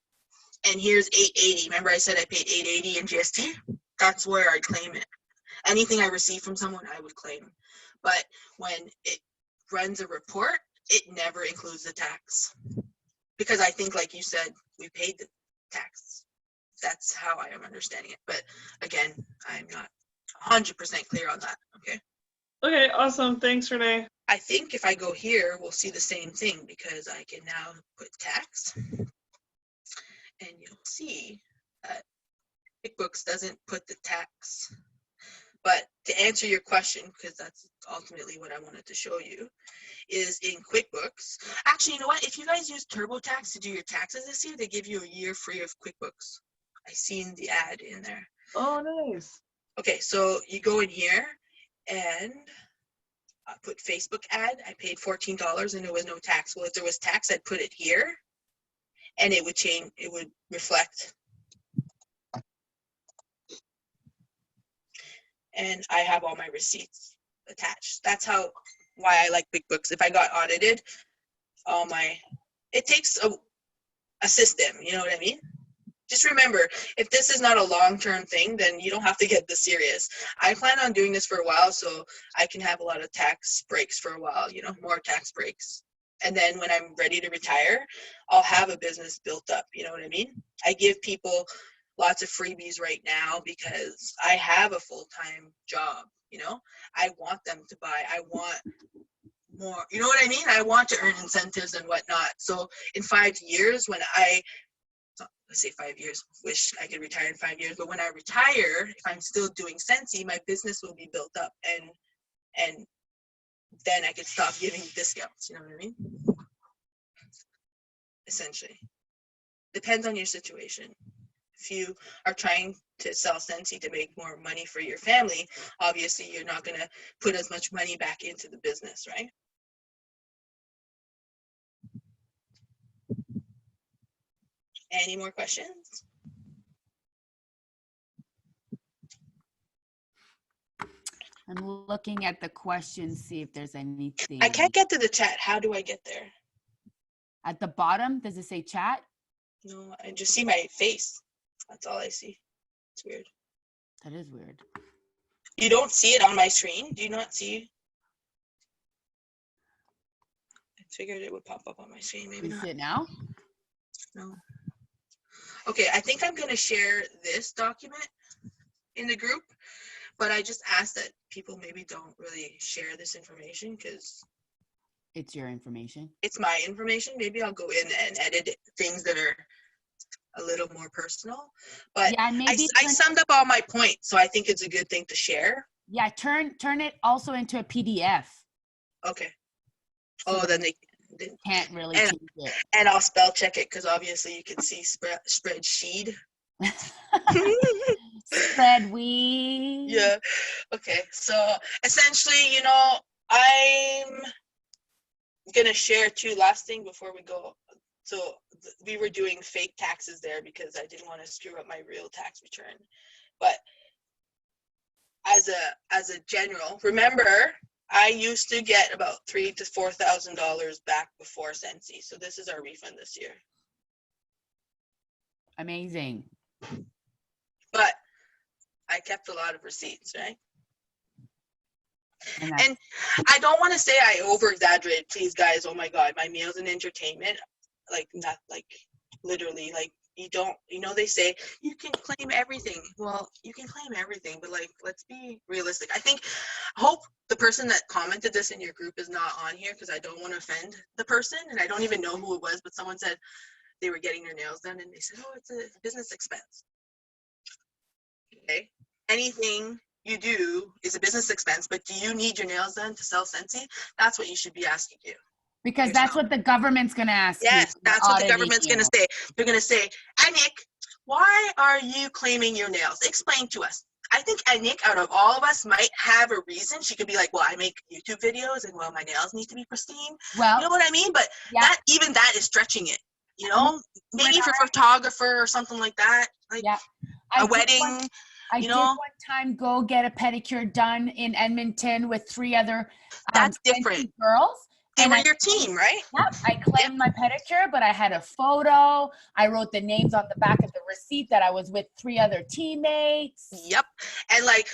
A: and here's 880. Remember I said I paid 880 in GST? That's where I claim it. Anything I receive from someone, I would claim. But when it runs a report, it never includes the tax. Because I think, like you said, we paid the tax. That's how I am understanding it. But again, I'm not 100% clear on that, okay?
C: Okay, awesome. Thanks, Renee.
A: I think if I go here, we'll see the same thing because I can now put tax. And you'll see that QuickBooks doesn't put the tax. But to answer your question, because that's ultimately what I wanted to show you, is in QuickBooks. Actually, you know what? If you guys use TurboTax to do your taxes this year, they give you a year free of QuickBooks. I seen the ad in there.
C: Oh, nice.
A: Okay, so you go in here and I put Facebook ad. I paid $14 and there was no tax. Well, if there was tax, I'd put it here and it would change, it would reflect. And I have all my receipts attached. That's why I like QuickBooks. If I got audited, it takes a system, you know what I mean? Just remember, if this is not a long-term thing, then you don't have to get this serious. I plan on doing this for a while so I can have a lot of tax breaks for a while, you know, more tax breaks. And then when I'm ready to retire, I'll have a business built up, you know what I mean? I give people lots of freebies right now because I have a full-time job, you know? I want them to buy. I want more, you know what I mean? I want to earn incentives and whatnot. So in 5 years, when let's say 5 years, wish I could retire in 5 years, but when I retire, if I'm still doing Sensi, my business will be built up and then I could stop giving discounts, you know what I mean? Essentially. Depends on your situation. If you are trying to sell Sensi to make more money for your family, obviously you're not going to put as much money back into the business, right? Any more questions?
B: I'm looking at the questions, see if there's anything.
A: I can't get to the chat. How do I get there?
B: At the bottom, does it say chat?
A: No, I just see my face. That's all I see. It's weird.
B: That is weird.
A: You don't see it on my screen? Do you not see? I figured it would pop up on my screen. Maybe
B: You
A: not.
B: see it now?
A: No. Okay, I think I'm going to share this document in the group, but I just ask that people maybe don't really share this information because
B: It's your information.
A: it's my information. Maybe I'll go in and edit things that are a little more personal, but
B: Yeah, maybe
A: I summed up all my points, so I think it's a good thing to share.
B: Yeah, turn it also into a PDF.
A: Okay. Oh, then
B: Can't really
A: and,
B: change it.
A: and I'll spell check it because obviously you can see spreadsheet.
B: Spread weed.
A: Yeah. Okay. So essentially, I'm gonna share two last thing before we go. So we were doing fake taxes there because I didn't want to screw up my real tax return. But as a general, remember, I used to get about $3,000 to $4,000 back before Sensi. So this is our refund this year.
B: Amazing.
A: But I kept a lot of receipts, right? And I don't want to say I over-exaggerated, please, guys. Oh my God, my meals and entertainment, like not like literally, like they say you can claim everything. Well, you can claim everything, but like, let's be realistic. I hope the person that commented this in your group is not on here because I don't want to offend the person, and I don't even know who it was, but someone said they were getting their nails done and they said, oh, it's a business expense. Okay, anything you do is a business expense, but do you need your nails done to sell Sensi? That's what you should be asking you.
B: Because
A: yourself.
B: That's what the government's going to ask you.
A: Yes, that's what the government's going to say. They're going to say, Anik, why are you claiming your nails? Explain to us. I think Anik, out of all of us, might have a reason. She could be like, well, I make YouTube videos and, well, my nails need to be pristine.
B: Well,
A: you know what I mean? But
B: yeah.
A: even that is stretching it, Maybe for a photographer or something like that. Like a wedding.
B: I did one time go get a pedicure done in Edmonton with 3 other
A: that's different
B: girls.
A: They were your team, right?
B: Yep. I claimed my pedicure, but I had a photo. I wrote the names on the back of the receipt that I was with 3 other teammates.
A: Yep. And like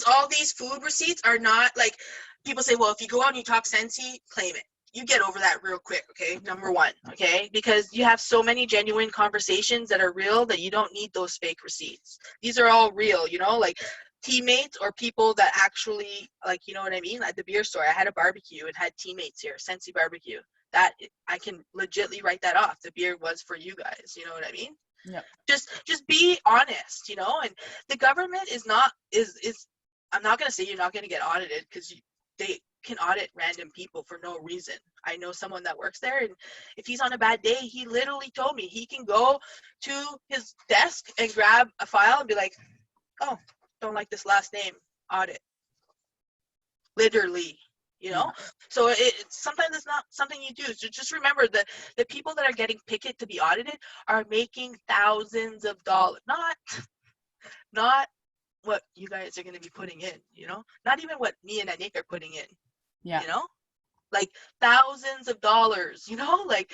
A: all these food receipts are not like, people say, well, if you go out and you talk Sensi, claim it. You get over that real quick, okay? Number one, okay? Because you have so many genuine conversations that are real that you don't need those fake receipts. These are all real, like teammates or people that actually, like, you know what I mean? At the beer store, I had a barbecue and had teammates here, Sensi barbecue. That I can legitly write that off. The beer was for you guys, you know what I mean?
B: Yeah.
A: Just be honest, and the government is I'm not going to say you're not going to get audited because they can audit random people for no reason. I know someone that works there, and if he's on a bad day, he literally told me he can go to his desk and grab a file and be like, oh, don't like this last name, audit. Literally, So sometimes it's not something you do. So just remember that the people that are getting picked to be audited are making thousands of dollars, not what you guys are going to be putting in, not even what me and Anik are putting in.
B: Yeah.
A: Like thousands of dollars, like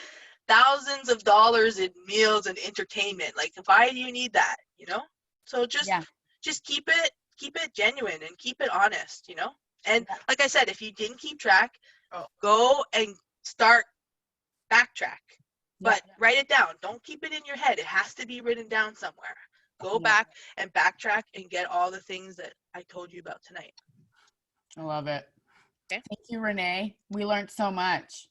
A: thousands of dollars in meals and entertainment. Like, why do you need that, So just keep it genuine and keep it honest, And like I said, if you didn't keep track, go and start backtrack. But write it down. Don't keep it in your head. It has to be written down somewhere. Go back and backtrack and get all the things that I told you about tonight.
B: I love it.
A: Okay.
B: Thank you, Renee. We learned so much.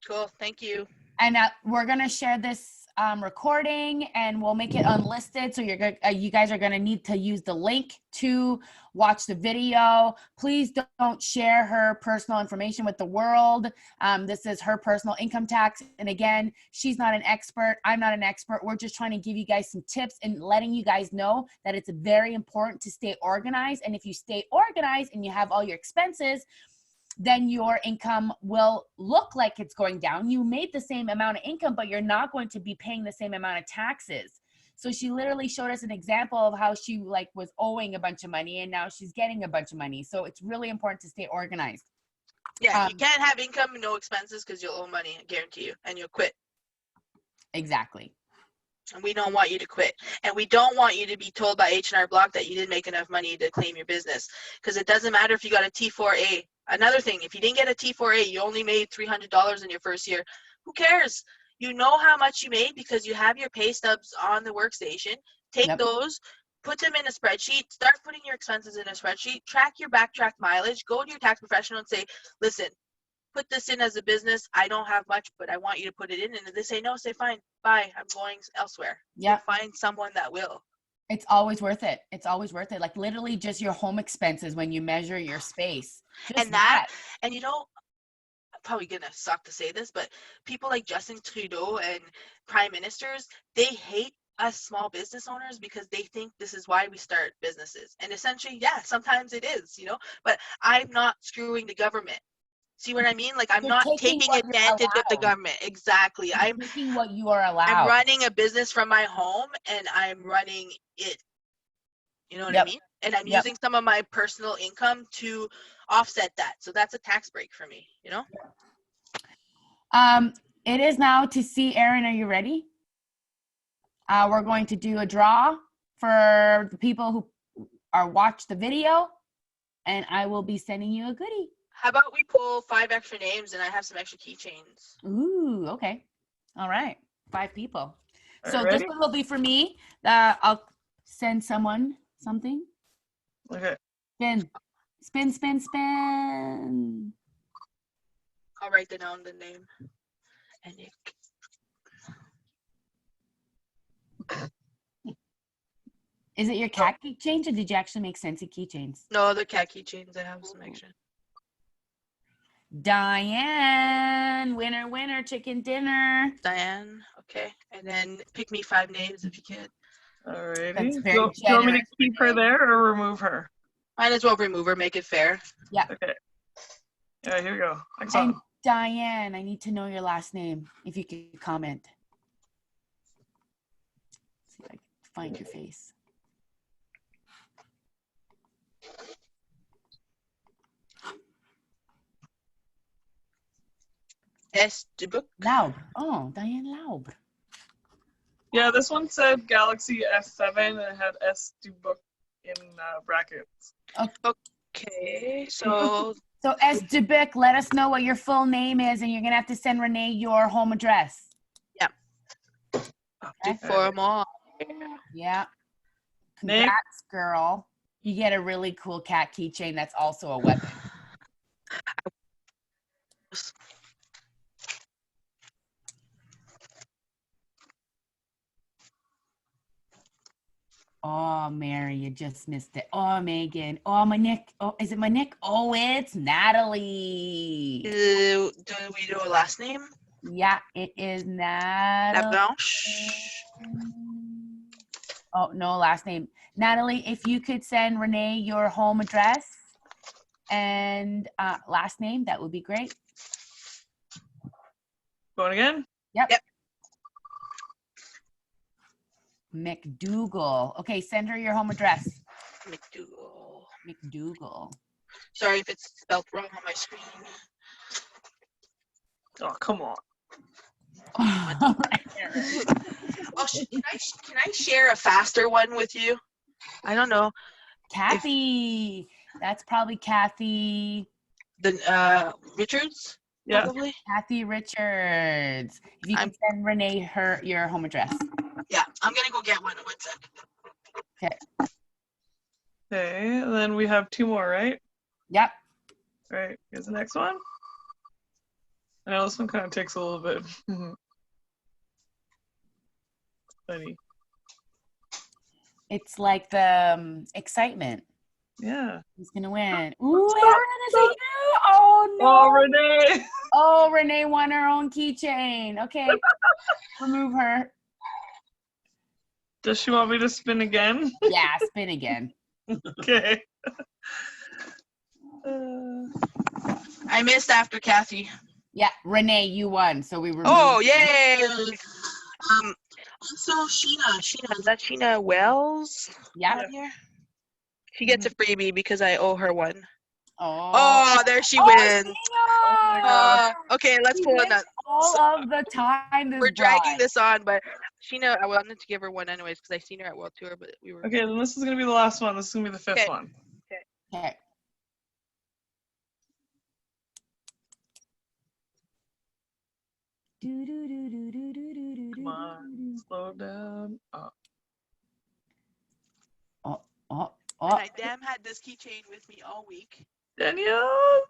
A: Cool. Thank you.
B: And we're going to share this recording and we'll make it unlisted. So you guys are going to need to use the link to watch the video. Please don't share her personal information with the world. This is her personal income tax. And again, she's not an expert. I'm not an expert. We're just trying to give you guys some tips and letting you guys know that it's very important to stay organized. And if you stay organized and you have all your expenses, then your income will look like it's going down. You made the same amount of income, but you're not going to be paying the same amount of taxes. So she literally showed us an example of how she was owing a bunch of money and now she's getting a bunch of money. So it's really important to stay organized.
A: Yeah, you can't have income and no expenses because you'll owe money, I guarantee you, and you'll quit.
B: Exactly.
A: And we don't want you to quit. And we don't want you to be told by H&R Block that you didn't make enough money to claim your business. Because it doesn't matter if you got a T4A. Another thing, if you didn't get a T4A, you only made $300 in your first year. Who cares? You know how much you made because you have your pay stubs on the workstation. Take those, put them in a spreadsheet, start putting your expenses in a spreadsheet, track your backtrack mileage, go to your tax professional and say, listen, put this in as a business. I don't have much, but I want you to put it in. And if they say no, say fine, bye, I'm going elsewhere.
B: Yeah.
A: Find someone that will.
B: It's always worth it. It's always worth it. Like literally just your home expenses when you measure your space. Just
A: and that, and probably gonna suck to say this, but people like Justin Trudeau and prime ministers, they hate us small business owners because they think this is why we start businesses. And essentially, yeah, sometimes it is, but I'm not screwing the government. See what I mean? Like, I'm
B: You're
A: not
B: taking
A: taking
B: what you're
A: advantage of the
B: allowed.
A: government. Exactly.
B: You're
A: I'm
B: taking what you are allowed.
A: I'm running a business from my home, and I'm running it. You know what I
B: Yep.
A: mean? And I'm
B: Yep.
A: using some of my personal income to offset that. So that's a tax break for me,
B: It is now to see, Aaron, are you ready? We're going to do a draw for the people who watch the video, and I will be sending you a goodie.
A: How about we pull 5 extra names and I have some extra keychains?
B: Ooh, okay. All right. 5 people. So
E: Alrighty.
B: this one will be for me. I'll send someone something.
E: Okay.
B: Spin. Spin, spin, spin.
A: I'll write down the name. And Nick.
B: Is it your cat keychains, or did you actually make Scentsy keychains?
A: No, the cat keychains. I have some extra.
B: Diane, winner, winner, chicken dinner.
A: Diane, okay. And then pick me 5 names if you can.
E: Alrighty.
B: That's
E: Do
B: very
E: you want me to
B: generous,
E: keep her
B: Renee.
E: there or remove her?
A: Might as well remove her, make it fair.
E: Okay. Yeah, here we go. Excellent.
B: And Diane, I need to know your last name, if you could comment. See if I can find your face.
A: S. Dubuc.
B: Laub. Oh, Diane Laub.
E: Yeah, this one said Galaxy S7 and it had S Dubuc in brackets.
A: Okay, so
B: So S. Dubuc, let us know what your full name is, and you're going to have to send Renee your home address.
A: do 4 more.
B: Yeah.
E: Nick?
B: Congrats, girl. You get a really cool cat keychain that's also a weapon. Oh, Mary, you just missed it. Oh, Megan. Oh, my Nick. Oh, is it my Nick? Oh, it's Natalie.
A: Do we do a last name?
B: Yeah, it is
A: La
B: Natalie.
A: Blanche.
B: Oh, no, last name. Natalie, if you could send Renee your home address and last name, that would be great.
E: Going again?
B: Yep.
A: Yep.
B: McDougal. Okay, send her your home address.
A: McDougal.
B: McDougal.
A: Sorry if it's spelled wrong on my screen.
E: Oh, come on.
B: All right.
A: Oh, can I share a faster one with you? I don't know.
B: Kathy. That's probably Kathy.
A: The Richards?
E: Yeah.
A: Probably.
B: Kathy Richards. If you can send Renee your home address.
A: Yeah, I'm gonna go get one. 1 second.
B: Okay.
E: Okay, and then we have 2 more, right?
B: Yep.
E: Right, here's the next one. I know this one kind of takes a little bit. Funny.
B: It's like the excitement.
E: Yeah.
B: Who's gonna win? Ooh, Aaron, is it you? Oh no!
E: Oh, Renee!
B: Oh, Renee won her own keychain. Okay, remove her.
E: Does she want me to spin again?
B: Yeah, spin again.
E: Okay.
A: I missed after Kathy.
B: Yeah, Renee, you won. So we removed.
A: Oh, yay! Also, Sheena, is that Sheena Wells?
B: Yeah.
A: On here? She gets a freebie because I owe her one.
B: Oh,
A: there she
B: oh,
A: wins.
B: Sheena!
A: Okay, let's
B: She
A: pull
B: wins
A: another.
B: all of the time.
A: We're dragging this on, but Sheena, I wanted to give her one anyways because I seen her at World Tour, but we were.
E: Okay, then this is going to be the last one. This is going to be the 5th
A: Okay.
E: one.
B: Okay.
E: Come on, slow down. Oh.
B: Oh.
A: And I damn had this keychain with me all week.
E: Danielle!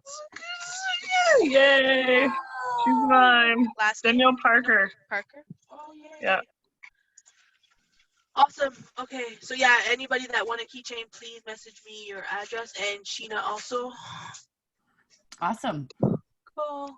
E: Yay! She's mine.
A: Last name?
E: Danielle Parker.
A: Parker? Oh, yay.
E: Yeah.
A: Awesome. Okay, so yeah, anybody that want a keychain, please message me your address, and Sheena also.
B: Awesome.
A: Cool.